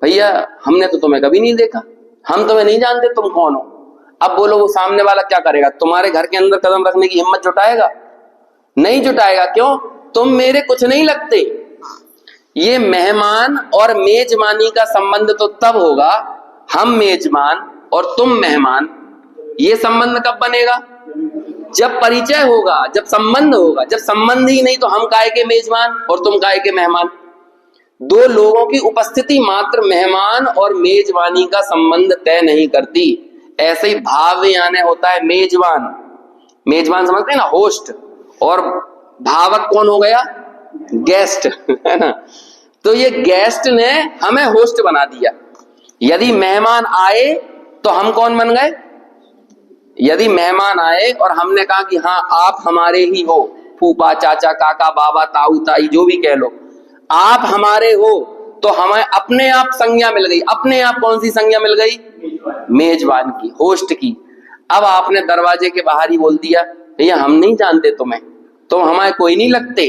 भैया हमने तो तुम्हें कभी नहीं देखा, हम तुम्हें नहीं जानते, तुम कौन हो। अब बोलो वो सामने वाला क्या करेगा? तुम्हारे घर के अंदर कदम रखने की हिम्मत जुटाएगा? नहीं जुटाएगा। क्यों? तुम मेरे कुछ नहीं लगते। ये मेहमान और मेजबानी का संबंध तो तब होगा, हम मेजमान और तुम मेहमान, ये संबंध कब बनेगा? जब परिचय होगा, जब संबंध होगा। जब संबंध ही नहीं तो हम काहे के मेजबान और तुम काहे के मेहमान? दो लोगों की उपस्थिति मात्र मेहमान और मेजबानी का संबंध तय नहीं करती। ऐसे ही भाव यानी होता है मेजबान। मेजबान समझते हैं ना, होस्ट, और भावक कौन हो गया? गेस्ट, है ना। तो ये गेस्ट ने हमें होस्ट बना दिया। यदि मेहमान आए तो हम कौन बन गए? यदि मेहमान आए और हमने कहा कि हाँ आप हमारे ही हो, फूफा, चाचा, काका, बाबा, ताऊ, ताई, जो भी कह लो, आप हमारे हो, तो हमें अपने आप संज्ञा मिल गई। अपने आप कौन सी संज्ञा मिल गई? मेजबान की, होस्ट की। अब आपने दरवाजे के बाहर ही बोल दिया भैया हम नहीं जानते तुम्हें, तुम हमारे कोई नहीं लगते।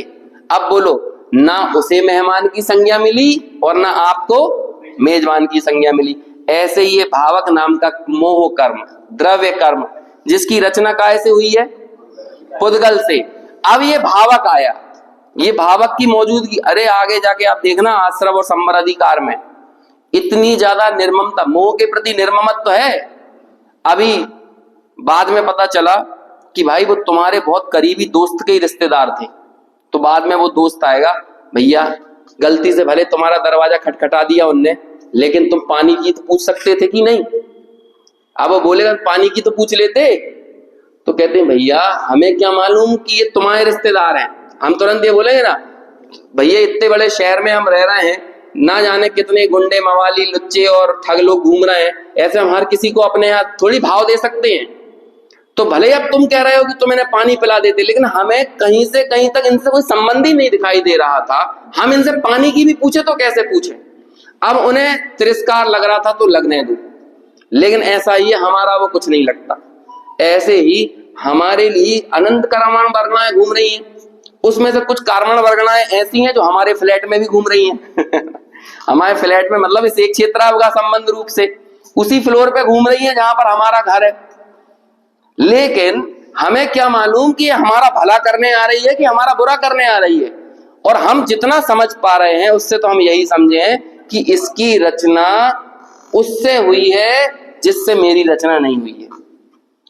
अब बोलो, ना उसे मेहमान की संज्ञा मिली और ना आपको मेजबान की संज्ञा मिली। ऐसे ही ये भावक नाम का मोह कर्म, द्रव्य कर्म, जिसकी रचना काय से हुई है? पुद्गल से। अब ये भावक आया, ये भावक की मौजूदगी, अरे आगे जाके आप देखना आश्रव और संवर अधिकार में इतनी ज्यादा निर्ममता, मोह के प्रति निर्ममत्व तो है। अभी बाद में पता चला कि भाई वो तुम्हारे बहुत करीबी दोस्त के ही रिश्तेदार थे, तो बाद में वो दोस्त आएगा, भैया गलती से भले तुम्हारा दरवाजा खटखटा दिया उनने, लेकिन तुम पानी की तो पूछ सकते थे कि नहीं? अब वो बोलेगा पानी की तो पूछ लेते, तो कहते हैं भैया हमें क्या मालूम कि ये तुम्हारे रिश्तेदार हैं। हम तुरंत ये बोलेंगे ना, भैया इतने बड़े शहर में हम रह रहे हैं, ना जाने कितने गुंडे, मवाली, लुच्चे और ठग लोग घूम रहे हैं, ऐसे हम हर किसी को अपने यहाँ थोड़ी भाव दे सकते हैं। तो भले अब तुम कह रहे हो कि तुम इन्हें पानी पिला देते, लेकिन हमें कहीं से कहीं तक इनसे कोई संबंध ही नहीं दिखाई दे रहा था। हम इनसे पानी की भी पूछे तो कैसे पूछे? अब उन्हें तिरस्कार लग रहा था तो लगने दो, लेकिन ऐसा ही हमारा वो कुछ नहीं लगता। ऐसे ही हमारे लिए अनंत कार्बन वर्गणाएं घूम रही हैं, उसमें से कुछ कार्बन वर्गणाएं ऐसी हैं जो हमारे फ्लैट में भी घूम रही हैं। हमारे फ्लैट में मतलब इस एक क्षेत्र होगा संबंध रूप से, उसी फ्लोर पे घूम रही है जहां पर हमारा घर है, लेकिन हमें क्या मालूम कि हमारा भला करने आ रही है कि हमारा बुरा करने आ रही है। और हम जितना समझ पा रहे हैं उससे तो हम यही समझे कि इसकी रचना उससे हुई है जिससे मेरी रचना नहीं हुई है।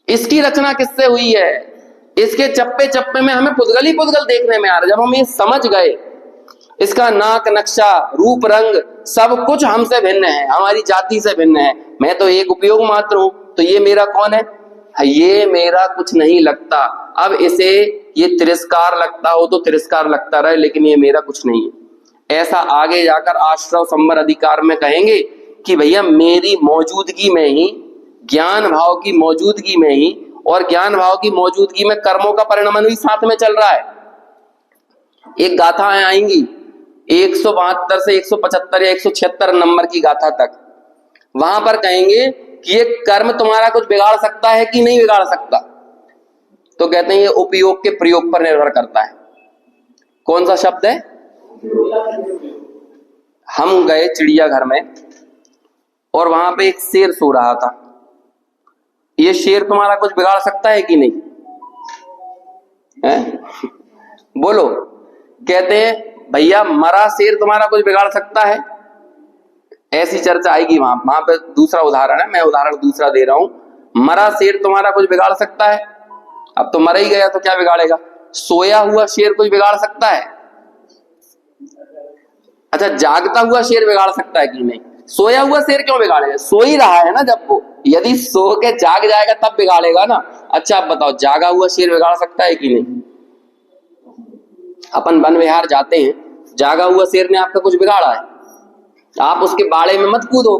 इसकी रचना किससे हुई है? इसके चप्पे चप्पे में हमें पुद्गल ही पुद्गल देखने में आ रहा है। जब हम ये समझ गए, इसका नाक, नक्शा, रूप, रंग सब कुछ हमसे भिन्न है, हमारी जाति से भिन्न है, मैं तो एक उपयोग मात्र हूं, तो ये मेरा कौन है? ये मेरा कुछ नहीं लगता। अब इसे ये तिरस्कार लगता हो तो तिरस्कार लगता रहे, लेकिन ये मेरा कुछ नहीं है। ऐसा आगे जाकर आश्रव संवर अधिकार में कहेंगे कि भैया मेरी मौजूदगी में ही, ज्ञान भाव की मौजूदगी में ही, और ज्ञान भाव की मौजूदगी में कर्मों का परिणमन भी साथ में चल रहा है। एक गाथा आएंगी 172 से 175 या 176 नंबर की गाथा तक, वहां पर कहेंगे कि ये कर्म तुम्हारा कुछ बिगाड़ सकता है कि नहीं बिगाड़ सकता? तो कहते हैं ये उपयोग के प्रयोग पर निर्भर करता है। कौन सा शब्द है? हम गए चिड़ियाघर में और वहां पे एक शेर सो रहा था। ये शेर तुम्हारा कुछ बिगाड़ सकता है कि नहीं है? बोलो। कहते हैं भैया मरा शेर तुम्हारा कुछ बिगाड़ सकता है? ऐसी चर्चा आएगी वहां पे। दूसरा उदाहरण है, मैं उदाहरण दूसरा दे रहा हूं। मरा शेर तुम्हारा कुछ बिगाड़ सकता है? अब तो मर ही गया तो क्या बिगाड़ेगा? सोया हुआ शेर कुछ बिगाड़ सकता है? अच्छा, जागता हुआ शेर बिगाड़ सकता है कि नहीं? सोया हुआ शेर क्यों बिगाड़ेगा? सो ही रहा है ना। जब वो यदि सो के जाग जाएगा तब बिगाड़ेगा ना। अच्छा आप बताओ, जागा हुआ शेर बिगाड़ सकता है कि नहीं? अपन वन विहार जाते हैं, जागा हुआ शेर ने आपका कुछ बिगाड़ा है? आप उसके बाड़े में मत कूदो।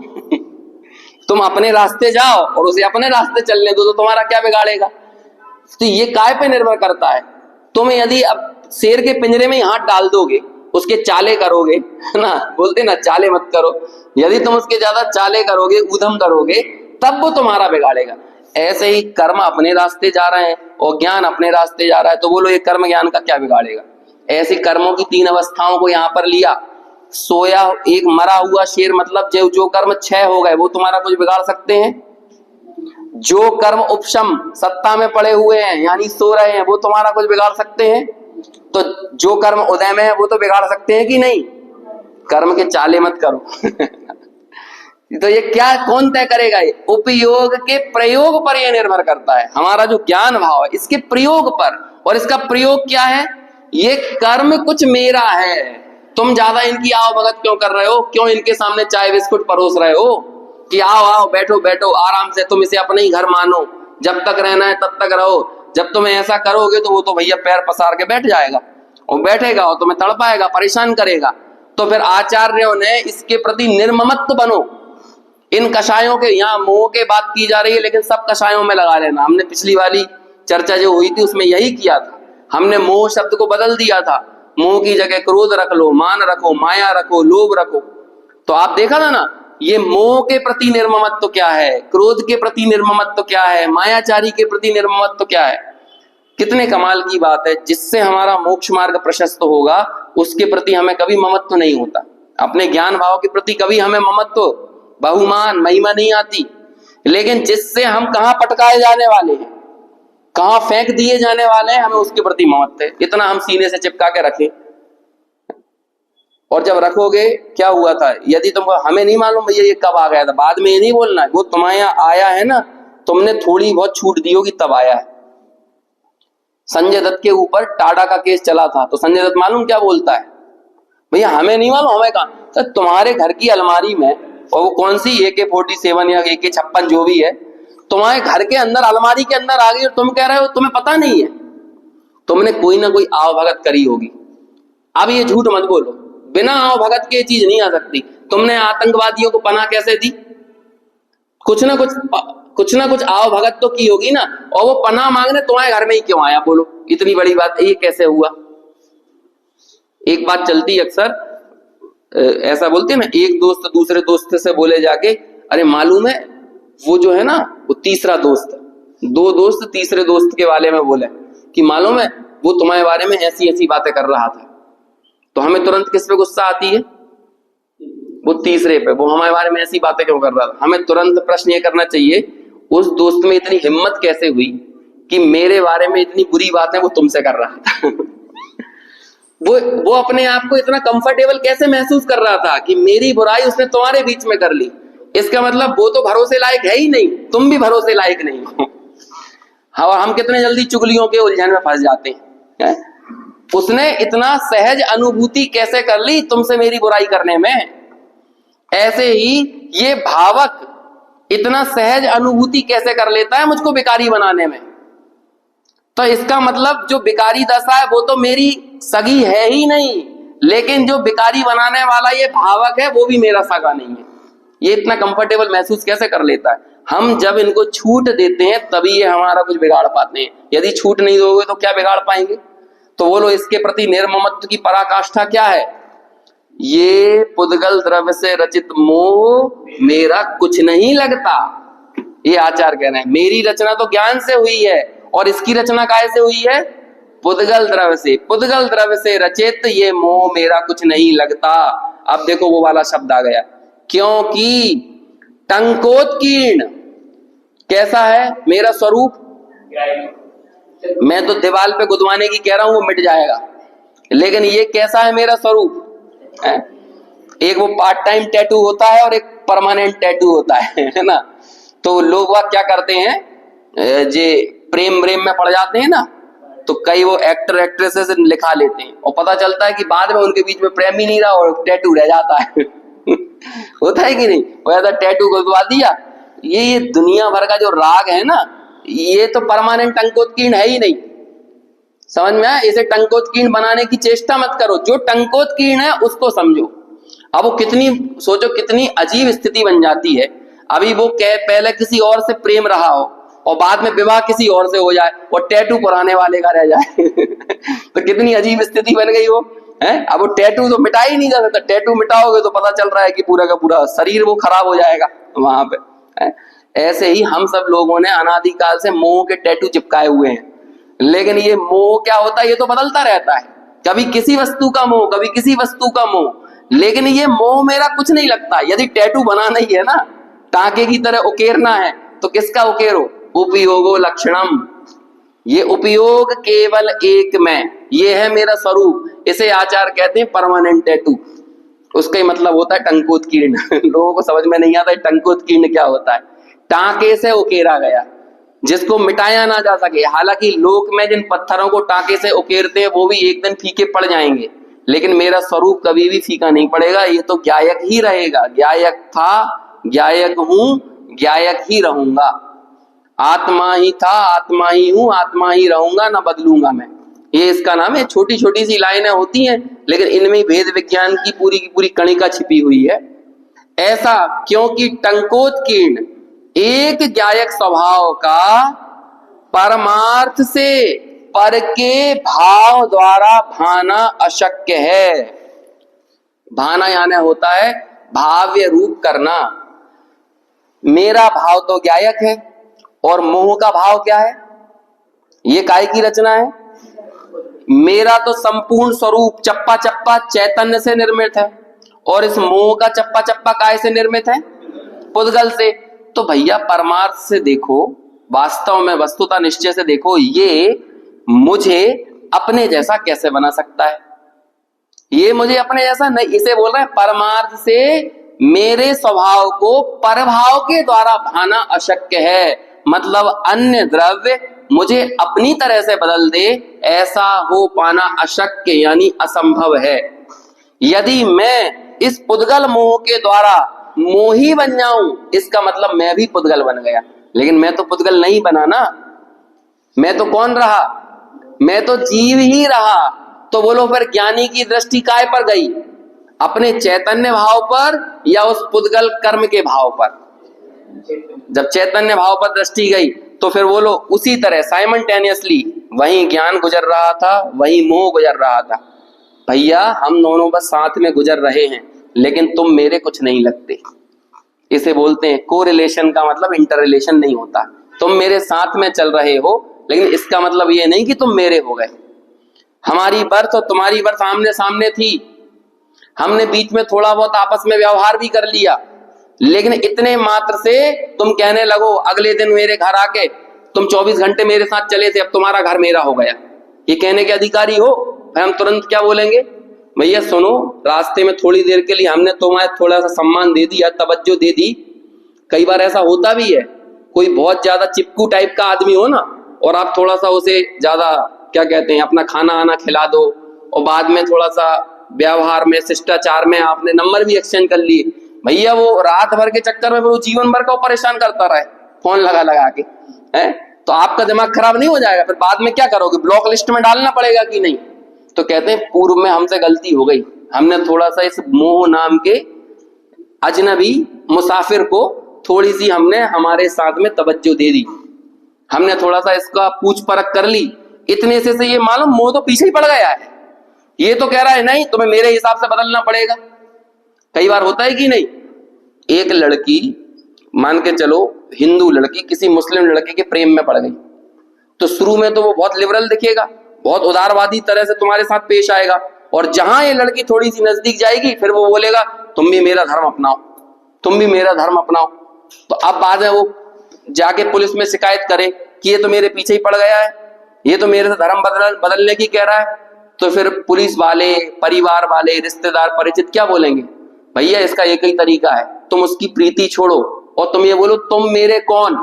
तुम अपने रास्ते जाओ और उसे अपने रास्ते चलने दो, तो तुम्हारा क्या बिगाड़ेगा? तो ये काय पे निर्भर करता है। तुम यदि अब शेर के पिंजरे में हाथ डाल दोगे, उसके चाले करोगे, है ना, बोलते ना चाले मत करो, यदि तुम उसके ज्यादा चाले करोगे, ऊधम करोगे, तब वो तुम्हारा बिगाड़ेगा। ऐसे ही कर्म अपने रास्ते जा रहे हैं और ज्ञान अपने रास्ते जा रहा है, तो बोलो ये कर्म ज्ञान का क्या बिगाड़ेगा? ऐसी कर्मों की 3 अवस्थाओं को यहाँ पर लिया। सोया, एक मरा हुआ शेर, मतलब जो कर्म क्षय हो गए वो तुम्हारा कुछ बिगाड़ सकते हैं? जो कर्म उपशम, सत्ता में पड़े हुए हैं यानी सो रहे हैं, वो तुम्हारा कुछ बिगाड़ सकते हैं? तो जो कर्म उदय में है वो तो बिगाड़ सकते हैं कि नहीं? कर्म के चाले मत करो। तो ये क्या, कौन तय करेगा? ये उपयोग के प्रयोग पर यह निर्भर करता है। हमारा जो ज्ञान भाव है इसके प्रयोग पर, और इसका प्रयोग क्या है? ये कर्म कुछ मेरा है। तुम ज्यादा इनकी आओ भगत क्यों कर रहे हो? क्यों इनके सामने चाय बिस्कुट परोस रहे हो कि आओ आओ बैठो बैठो आराम से, तुम इसे अपने ही घर मानो, जब तक रहना है तब तक रहो। जब तुम ऐसा करोगे तो वो तो भैया पैर पसार के बैठ जाएगा, और बैठेगा और तुम्हें तड़पाएगा, परेशान करेगा। तो फिर आचार्यों ने इसके प्रति निर्ममत्व बनो। इन कषायों के, यहाँ मोह के बात की जा रही है लेकिन सब कषायों में लगा लेना। हमने पिछली वाली चर्चा जो हुई थी उसमें यही किया था। हमने मोह शब्द को बदल दिया था। मोह की जगह क्रोध रख लो, मान रखो, माया रखो, लोभ रखो। तो आप देखा था ना, ये मोह के प्रति निर्ममत्व क्या है, क्रोध के प्रति निर्ममत्व क्या है, मायाचारी के प्रति निर्ममत्व क्या है। कितने कमाल की बात है। जिससे हमारा मोक्ष मार्ग प्रशस्त होगा उसके प्रति हमें कभी ममत्व नहीं होता। अपने ज्ञान भाव के प्रति कभी हमें ममत्व, बहुमान, महिमा नहीं आती। लेकिन जिससे हम कहां पटकाए जाने वाले हैं, कहां फेंक दिए जाने वाले हैं, हमें उसके प्रति ममत्व है। इतना हम सीने से चिपका के रखें। और जब रखोगे, क्या हुआ था, यदि तुमको हमें नहीं मालूम भैया ये कब आ गया था, बाद में ये नहीं बोलना है, वो तुम्हारे यहाँ आया है ना, तुमने थोड़ी बहुत छूट दी होगी तब आया है। संजय दत्त के ऊपर टाडा का केस चला था, तो संजय दत्त मालूम क्या बोलता है? भैया हमें नहीं मालूम, हमें कहा तो तुम्हारे घर की अलमारी में, और वो कौन सी AK-47 या AK-56 जो भी है, तुम्हारे घर के अंदर अलमारी के अंदर आ गई और तुम कह रहे हो तुम्हें पता नहीं है। तुमने कोई ना कोई आवभगत करी होगी। अब ये झूठ मत बोलो, बिना आवभगत के चीज नहीं आ सकती। तुमने आतंकवादियों को पनाह कैसे दी? कुछ ना कुछ आवभगत तो की होगी ना। और वो पनाह मांगने तुम्हारे घर में ही क्यों आया? बोलो, इतनी बड़ी बात ये कैसे हुआ? एक बात चलती अक्सर, ऐसा बोलते हैं ना, एक दोस्त दूसरे दोस्त से बोले जाके, अरे मालूम है वो जो है ना, वो तीसरा दोस्त, दो दोस्त तीसरे दोस्त के बारे में बोले कि मालूम है वो तुम्हारे बारे में ऐसी ऐसी बातें कर रहा था। तो हमें तुरंत किस पे गुस्सा आती है? वो तीसरे पे, वो हमारे बारे में ऐसी बातें क्यों कर रहा था। हमें तुरंत प्रश्न ये करना चाहिए, उस दोस्त में इतनी हिम्मत कैसे हुई कि मेरे बारे में इतनी बुरी बातें वो तुमसे कर रहा था। वो अपने आप को इतना कंफर्टेबल कैसे महसूस कर रहा था कि मेरी बुराई उसने तुम्हारे बीच में कर ली। इसका मतलब वो तो भरोसे लायक है ही नहीं, तुम भी भरोसे लायक नहीं हो। हाँ, और हम कितने जल्दी चुगलियों के उलझन में फंस जाते हैं। उसने इतना सहज अनुभूति कैसे कर ली तुमसे मेरी बुराई करने में। ऐसे ही ये भावक इतना सहज अनुभूति कैसे कर लेता है मुझको बिकारी बनाने में। तो इसका मतलब जो बिकारी दशा है वो तो मेरी सगी है ही नहीं, लेकिन जो बिकारी बनाने वाला ये भावक है वो भी मेरा सगा नहीं है। ये इतना कंफर्टेबल महसूस कैसे कर लेता है? हम जब इनको छूट देते हैं तभी ये हमारा कुछ बिगाड़ पाते हैं। यदि छूट नहीं दोगे तो क्या बिगाड़ पाएंगे? तो बोलो, इसके प्रति निर्ममत्व की पराकाष्ठा क्या है? ये पुद्गल द्रव्य से रचित मोह मेरा कुछ नहीं लगता। ये आचार्य कह रहे हैं, मेरी रचना तो ज्ञान से हुई है और इसकी रचना काय से हुई है? पुद्गल द्रव्य से। पुद्गल द्रव्य से रचित ये मोह मेरा कुछ नहीं लगता। अब देखो वो वाला शब्द आ गया, क्योंकि टंकोत्कीर्ण कैसा है मेरा स्वरूप? मैं तो दीवार पे गुदवाने की कह रहा हूं, वो मिट जाएगा, लेकिन ये कैसा है मेरा स्वरूप? एक वो पार्ट टाइम टैटू होता है और एक परमानेंट टैटू होता है ना। तो लोग वह क्या करते हैं, जे प्रेम में पड़ जाते हैं ना, तो कई वो एक्टर एक्ट्रेसेस लिखा लेते हैं और पता चलता है कि बाद में उनके बीच में प्रेम ही नहीं रहा और टैटू रह जाता है। होता है कि नहीं? वो ऐसा टैटू गुदवा दिया। ये दुनिया भर का जो राग है ना, ये तो परमानेंट टंकोत्कीर्ण है ही नहीं। समझ में आया? इसे टंकोत्कीर्ण बनाने की चेष्टा मत करो। जो टंकोत्कीर्ण है उसको समझो। अब वो कितनी, सोचो कितनी अजीब स्थिति बन जाती है। अभी वो पहले किसी और से प्रेम रहा हो और बाद में विवाह किसी और से हो जाए और टैटू पुराने वाले का रह जाए। तो कितनी अजीब स्थिति बन गई वो है। अब वो टैटू तो मिटा ही नहीं जा सकता। टैटू मिटाओगे तो पता चल रहा है कि पूरा का पूरा शरीर वो खराब हो जाएगा वहां पे। ऐसे ही हम सब लोगों ने अनादिकाल से मोह के टैटू चिपकाए हुए हैं, लेकिन ये मोह क्या होता है? ये तो बदलता रहता है। कभी किसी वस्तु का मोह, कभी किसी वस्तु का मोह, लेकिन ये मोह मेरा कुछ नहीं लगता। यदि टैटू बनाना ही है ना, टांके की तरह उकेरना है, तो किसका उकेरो? उपयोगो लक्षणम। ये उपयोग केवल एक में, ये है मेरा स्वरूप। इसे आचार्य कहते हैं परमानेंट टैटू। उसका ही मतलब होता है टंकोत्कीर्ण। लोगों को समझ में नहीं आता है टंकोत्कीर्ण क्या होता है। टांके से उकेरा गया, जिसको मिटाया ना जा सके। हालांकि लोक में जिन पत्थरों को टांके से उकेरते हैं वो भी एक दिन फीके पड़ जाएंगे, लेकिन मेरा स्वरूप कभी भी फीका नहीं पड़ेगा। ये तो ज्ञायक ही रहेगा। ज्ञायक था, ज्ञायक हूं, ज्ञायक ही रहूंगा। आत्मा ही था, आत्मा ही हूं, आत्मा ही रहूंगा, ना बदलूंगा मैं। ये इसका नाम है। छोटी छोटी सी लाइनें होती हैं, लेकिन इनमें भेद विज्ञान की पूरी कणिका छिपी हुई है। ऐसा क्योंकि टंकोत्कीर्ण एक ज्ञायक स्वभाव का परमार्थ से पर के भाव द्वारा भाना अशक्य है। भाना यानी होता है भाव्य रूप करना। मेरा भाव तो ज्ञायक है, और मोह का भाव क्या है? ये काय की रचना है? मेरा तो संपूर्ण स्वरूप चप्पा चप्पा चैतन्य से निर्मित है, और इस मोह का चप्पा चप्पा काय से निर्मित है? पुद्गल से। तो भैया परमार्थ से देखो, वास्तव में वस्तुता निश्चय से देखो, ये मुझे अपने जैसा कैसे बना सकता है? ये मुझे अपने जैसा नहीं, इसे बोल रहे हैं परमार्थ से मेरे स्वभाव को परभाव के द्वारा भाना अशक्य है। मतलब अन्य द्रव्य मुझे अपनी तरह से बदल दे, ऐसा हो पाना अशक्य यानी असंभव है। यदि मैं इस पुद्गल मोह के द्वारा मोही बन जाऊं, इसका मतलब मैं भी पुद्गल बन गया। लेकिन मैं तो पुद्गल नहीं बना ना, मैं तो कौन रहा? मैं तो जीव ही रहा। तो बोलो फिर ज्ञानी की दृष्टि काय पर गई? अपने चैतन्य भाव पर या उस पुद्गल कर्म के भाव पर? जब चैतन्य भाव पर दृष्टि गई तो फिर बोलो उसी तरह साइमल्टेनियसली वही ज्ञान गुजर रहा था, वही मोह गुजर रहा था। भैया हम दोनों बस साथ में गुजर रहे हैं, लेकिन तुम मेरे कुछ नहीं लगते। इसे बोलते हैं कोरिलेशन का मतलब इंटर रिलेशन नहीं होता। तुम मेरे साथ में चल रहे हो, लेकिन इसका मतलब ये नहीं कि तुम मेरे हो गए। हमारी बर्थ और तुम्हारी बर्थ आमने सामने थी, हमने बीच में थोड़ा बहुत आपस में व्यवहार भी कर लिया, लेकिन इतने मात्र से तुम कहने लगो अगले दिन मेरे घर आके, तुम 24 घंटे मेरे साथ चले थे, अब तुम्हारा घर मेरा हो गया। ये कहने के अधिकारी हो? हम तुरंत क्या बोलेंगे? भैया सुनो, रास्ते में थोड़ी देर के लिए हमने तुम्हें थोड़ा सा सम्मान दे दिया, तवज्जो दे दी। कई बार ऐसा होता भी है, कोई बहुत ज्यादा चिपकू टाइप का आदमी हो ना, और आप थोड़ा सा उसे ज्यादा क्या कहते हैं अपना खाना आना खिला दो, और बाद में थोड़ा सा व्यवहार में शिष्टाचार में आपने नंबर भी एक्सचेंज कर लिए। भैया वो रात भर के चक्कर में वो जीवन भर का परेशान करता रहे फोन लगा लगा के, है तो आपका दिमाग खराब नहीं हो जाएगा? फिर बाद में क्या करोगे? ब्लॉक लिस्ट में डालना पड़ेगा कि नहीं? तो कहते हैं पूर्व में हमसे गलती हो गई, हमने थोड़ा सा इस मोह नाम के अजनबी मुसाफिर को थोड़ी सी हमने हमारे साथ में तवज्जो दे दी, हमने थोड़ा सा इसका पूछ परख कर ली। इतने से ये मालूम मोह तो पीछे ही पड़ गया है। ये तो कह रहा है नहीं तुम्हें मेरे हिसाब से बदलना पड़ेगा। कई बार होता है कि नहीं, एक लड़की मान के चलो हिंदू लड़की किसी मुस्लिम लड़के के प्रेम में पड़ गई, तो शुरू में तो वो बहुत लिबरल दिखेगा, बहुत उदारवादी तरह से तुम्हारे साथ पेश आएगा, और जहां ये लड़की थोड़ी सी नजदीक जाएगी फिर वो बोलेगा तुम भी मेरा धर्म अपनाओ, तुम भी मेरा धर्म अपनाओ। तो अब बाद में वो जाके पुलिस में शिकायत करे कि ये तो मेरे पीछे ही पड़ गया है, ये तो मेरे से धर्म बदलने की कह रहा है। तो फिर पुलिस वाले, परिवार वाले, रिश्तेदार, परिचित क्या बोलेंगे? भैया इसका एक ही तरीका है, तुम उसकी प्रीति छोड़ो और तुम ये बोलो तुम मेरे कौन।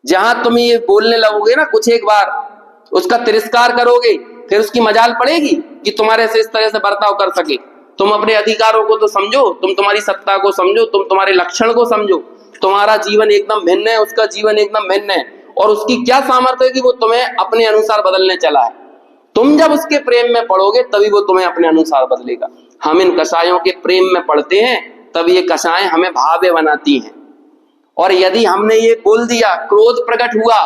जहां तुम ये बोलने लगोगे ना कुछ एक बार, उसका तिरस्कार करोगे, फिर उसकी मजाल पड़ेगी कि तुम्हारे से इस तरह से बर्ताव कर सके। तुम अपने अधिकारों को तो समझो, तुम तुम्हारी सत्ता को समझो, तुम तुम्हारे लक्षण को समझो। तुम्हारा जीवन एकदम भिन्न है, उसका जीवन एकदम भिन्न है, और उसकी क्या सामर्थ्य है कि वो तुम्हें अपने अनुसार बदलने चला है। तुम जब उसके प्रेम में पड़ोगे तभी वो तुम्हें अपने अनुसार बदलेगा। हम इन कषायों के प्रेम में पड़ते हैं, तब ये कषाएं हमें भाव्य बनाती हैं। और यदि हमने ये बोल दिया, क्रोध प्रकट हुआ,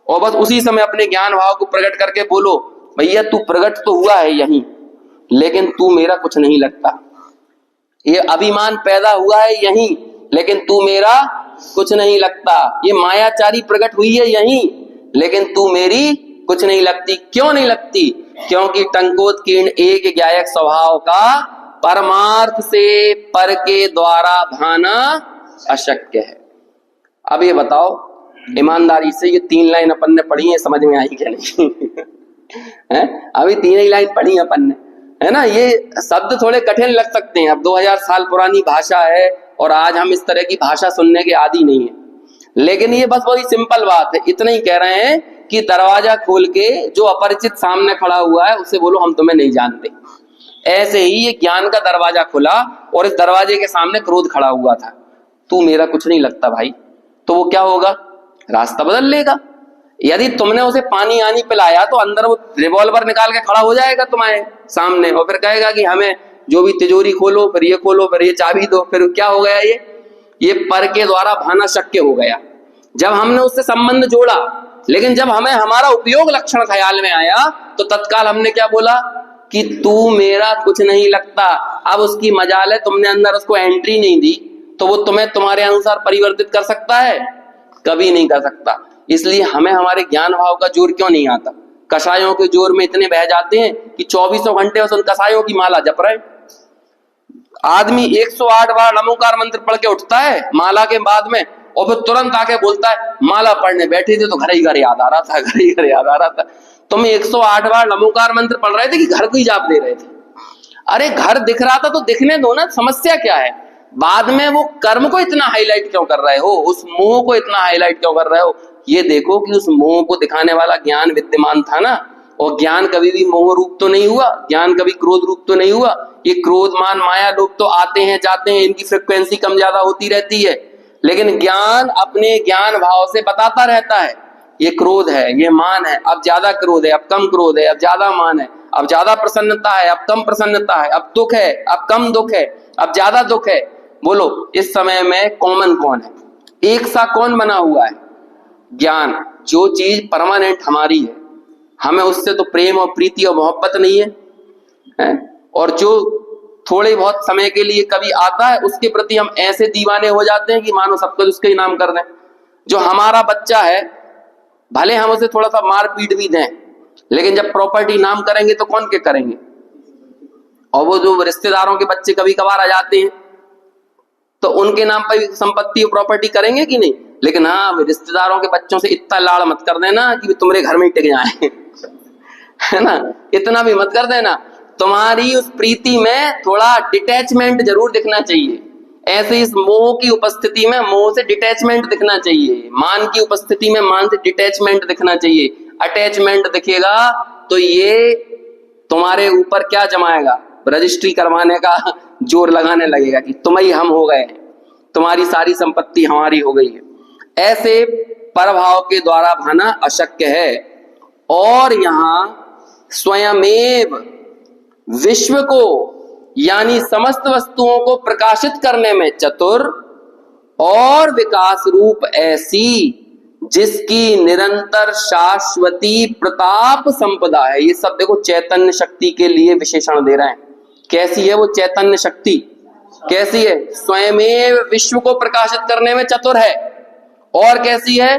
और बस उसी समय अपने ज्ञान भाव को प्रकट करके बोलो भैया तू प्रकट तो हुआ है यहीं, लेकिन तू मेरा कुछ नहीं लगता। ये अभिमान पैदा हुआ है यहीं, लेकिन तू मेरा कुछ नहीं लगता। ये मायाचारी प्रकट हुई है यहीं, लेकिन तू मेरी कुछ नहीं लगती। क्यों नहीं लगती? क्योंकि टंकोत्कीर्ण एक ज्ञायक स्वभाव का परमार्थ से पर के द्वारा भाना अशक्य है। अब ये बताओ ईमानदारी से, ये 3 लाइन अपन ने पढ़ी है, समझ में आई क्या नहीं? है? अभी 3 ही लाइन पढ़ी अपन ने, है ना। ये शब्द थोड़े कठिन लग सकते हैं, अब 2000 साल पुरानी भाषा है और आज हम इस तरह की भाषा सुनने के आदी नहीं है, लेकिन ये बस बहुत ही सिंपल बात है। इतना ही कह रहे हैं कि दरवाजा खोल के जो अपरिचित सामने खड़ा हुआ है उससे बोलो हम तुम्हें नहीं जानते। ऐसे ही ये ज्ञान का दरवाजा खुला और इस दरवाजे के सामने क्रोध खड़ा हुआ था, तू मेरा कुछ नहीं लगता भाई, तो वो क्या होगा, रास्ता बदल लेगा। यदि तुमने उसे पानी आनी पिलाया तो अंदर वो रिवॉल्वर निकाल के खड़ा हो जाएगा तुम्हारे सामने और फिर कहेगा कि हमें जो भी तिजोरी खोलो, फिर ये खोलो, फिर ये चाबी दो। फिर क्या हो गया, ये पर के द्वारा भाना शक्य हो गया जब हमने उससे संबंध जोड़ा। लेकिन जब हमें हमारा उपयोग लक्षण ख्याल में आया तो तत्काल हमने क्या बोला कि तू मेरा कुछ नहीं लगता। अब उसकी मजाल है, तुमने अंदर उसको एंट्री नहीं दी, तो वो तुम्हें तुम्हारे अनुसार परिवर्तित कर सकता है, कभी नहीं कर सकता। इसलिए हमें हमारे ज्ञान भाव का जोर क्यों नहीं आता। कषायों के जोर में इतने बह जाते हैं कि 24 घंटे उन कषायों की माला जप रहे। आदमी 108 बार नमोकार मंत्र पढ़ के उठता है माला के बाद में और फिर तुरंत आके बोलता है माला पढ़ने बैठे थे तो घर ही घर याद आ रहा था, घर ही घर याद आ रहा था। तुम 108 बार नमोकार मंत्र पढ़ रहे थे कि घर को ही जाप दे रहे थे। अरे घर दिख रहा था तो दिखने दो ना, समस्या क्या है। बाद में वो कर्म को इतना हाईलाइट क्यों कर रहे हो, उस मोह को इतना हाईलाइट क्यों कर रहे हो। ये देखो कि उस मोह को दिखाने वाला ज्ञान विद्यमान था ना, और ज्ञान कभी भी मोह रूप तो नहीं हुआ, ज्ञान कभी क्रोध रूप तो नहीं हुआ। ये क्रोध मान माया लोग तो आते हैं जाते हैं, इनकी फ्रिक्वेंसी कम ज्यादा होती रहती है, लेकिन ज्ञान अपने ज्ञान भाव से बताता रहता है ये क्रोध है, ये मान है, अब ज्यादा क्रोध है, अब कम क्रोध है, अब ज्यादा मान है, अब ज्यादा प्रसन्नता है, अब कम प्रसन्नता है, अब दुख है, अब कम दुख है, अब ज्यादा दुख है। बोलो इस समय में कॉमन कौन है, एक सा कौन बना हुआ है, ज्ञान। जो चीज परमानेंट हमारी है, हमें उससे तो प्रेम और प्रीति और मोहब्बत नहीं है, और जो थोड़े बहुत समय के लिए कभी आता है उसके प्रति हम ऐसे दीवाने हो जाते हैं कि मानो सब कुछ उसके ही नाम कर दें। जो हमारा बच्चा है भले हम उसे थोड़ा सा मार पीट भी दें, लेकिन जब प्रॉपर्टी नाम करेंगे तो कौन के करेंगे। और वो जो रिश्तेदारों के बच्चे कभी कभार आ जाते हैं तो उनके नाम पर संपत्ति और प्रॉपर्टी करेंगे कि नहीं। लेकिन हाँ, रिश्तेदारों के बच्चों से इतना लाड़ मत कर देना कि तुम्हारे घर में ही टिक जाए है ना, इतना भी मत कर देना। तुम्हारी उस प्रीति में थोड़ा डिटैचमेंट जरूर दिखना चाहिए। ऐसे इस मोह की उपस्थिति में मोह से डिटैचमेंट दिखना चाहिए, मान की उपस्थिति में मान से डिटैचमेंट दिखना चाहिए। अटैचमेंट दिखेगा तो ये तुम्हारे ऊपर क्या जमाएगा, रजिस्ट्री करवाने का जोर लगाने लगेगा कि तुम ही हम हो गए, तुम्हारी सारी संपत्ति हमारी हो गई है। ऐसे परभाव के द्वारा भाना अशक्य है। और यहां स्वयमेव विश्व को यानी समस्त वस्तुओं को प्रकाशित करने में चतुर और विकास रूप ऐसी जिसकी निरंतर शाश्वती प्रताप संपदा है। ये सब देखो चैतन्य शक्ति के लिए विशेषण दे रहे हैं। कैसी है वो चैतन्य शक्ति, कैसी है, स्वयमेव विश्व को प्रकाशित करने में चतुर है, और कैसी है,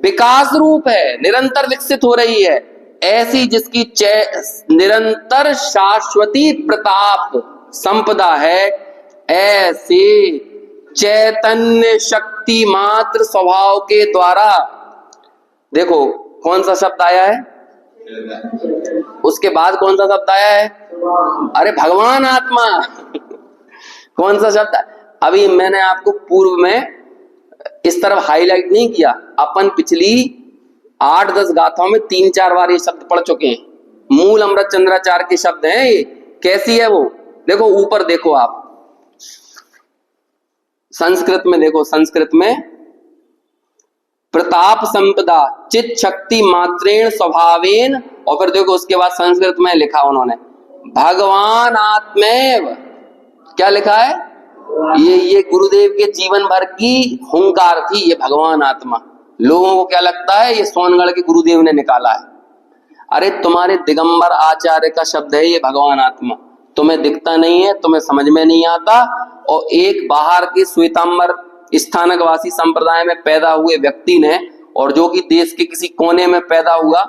विकास रूप है, निरंतर विकसित हो रही है, ऐसी जिसकी निरंतर शाश्वती प्रताप संपदा है। ऐसे चैतन्य शक्ति मात्र स्वभाव के द्वारा, देखो कौन सा शब्द आया है, उसके बाद कौन सा शब्द आया है, अरे भगवान आत्मा कौन सा शब्द। अभी मैंने आपको पूर्व में इस तरफ हाईलाइट नहीं किया, अपन पिछली 8-10 गाथाओं में 3-4 बार ये शब्द पढ़ चुके हैं। मूल अमृत चंद्राचार्य के शब्द हैं ये। कैसी है वो, देखो ऊपर देखो आप, संस्कृत में देखो, संस्कृत में प्रताप संपदा चित शक्ति मात्रेण स्वभावेन, और फिर देखो उसके बाद संस्कृत में लिखा उन्होंने भगवान आत्मेव। क्या लिखा है, ये गुरुदेव के जीवन भर की हुंकार थी, ये भगवान आत्मा। लोगों को क्या लगता है ये सोनगढ़ के गुरुदेव ने निकाला है। अरे तुम्हारे दिगंबर आचार्य का शब्द है ये भगवान आत्मा, तुम्हें दिखता नहीं है, तुम्हें समझ में नहीं आता। और एक बाहर के श्वेतांबर स्थानकवासी संप्रदाय में पैदा हुए व्यक्ति ने, और जो कि देश के किसी कोने में पैदा हुआ,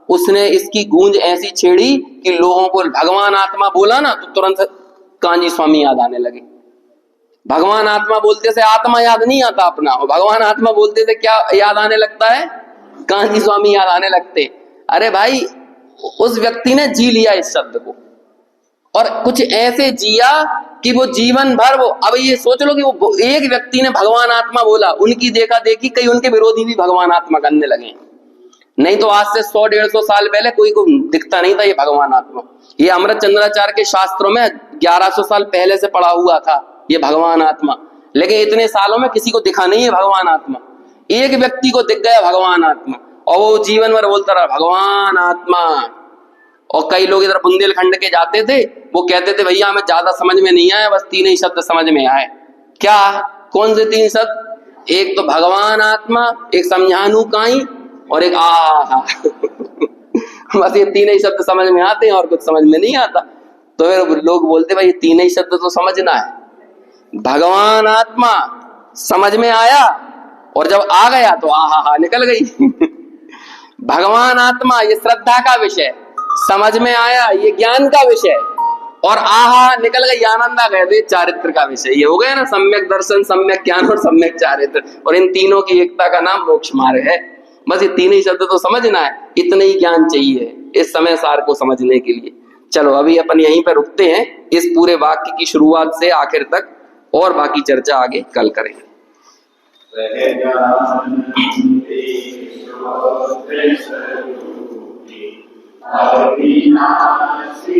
उसने इसकी गूंज ऐसी छेड़ी कि लोगों को भगवान आत्मा बोला ना तो तुरंत कांजी स्वामी याद आने लगे। भगवान आत्मा बोलते से आत्मा याद नहीं आता अपना, और भगवान आत्मा बोलते से क्या याद आने लगता है, कांजी स्वामी याद आने लगते। अरे भाई, उस व्यक्ति ने जी लिया इस शब्द को, और कुछ ऐसे जिया कि वो जीवन भर वो, अब ये सोच लो कि वो एक व्यक्ति ने भगवान आत्मा बोला, उनकी देखा देखी कई उनके विरोधी भी भगवान आत्मा करने लगे। नहीं तो आज से 100-150 साल पहले कोई को दिखता नहीं था ये भगवान आत्मा। ये अमृत चंद्राचार्य के शास्त्रों में 1100 साल पहले से पढ़ा हुआ था ये भगवान आत्मा, लेकिन इतने सालों में किसी को दिखा नहीं है भगवान आत्मा। एक व्यक्ति को दिख गया भगवान आत्मा और वो जीवन भर बोलता रहा भगवान आत्मा। और कई लोग इधर बुंदेलखंड के जाते थे, वो कहते थे भैया हमें ज्यादा समझ में नहीं आया, बस 3 ही शब्द समझ में आए। क्या? कौन से 3 शब्द? एक तो भगवान आत्मा, एक समझानू काई, और एक आहा बस ये 3 ही शब्द समझ में आते हैं और कुछ समझ में नहीं आता। तो फिर लोग बोलते भाई 3 ही शब्द तो समझना है। भगवान आत्मा समझ में आया और जब आ गया तो आहा निकल गई भगवान आत्मा ये श्रद्धा का विषय, समझ में आया ये ज्ञान का विषय, और आहा निकल गई आनंद आ गया तो ये चारित्र का विषय। ये हो गया ना सम्यक दर्शन, सम्यक ज्ञान और सम्यक चारित्र, और इन तीनों की एकता का नाम मोक्ष मार्ग है। बस ये 3 ही शब्द तो समझना है, इतना ही ज्ञान चाहिए इस समय सार को समझने के लिए। चलो अभी अपन यहीं पर रुकते हैं, इस पूरे वाक्य की शुरुआत से आखिर तक, और बाकी चर्चा आगे कल करेंगे। अविनाशी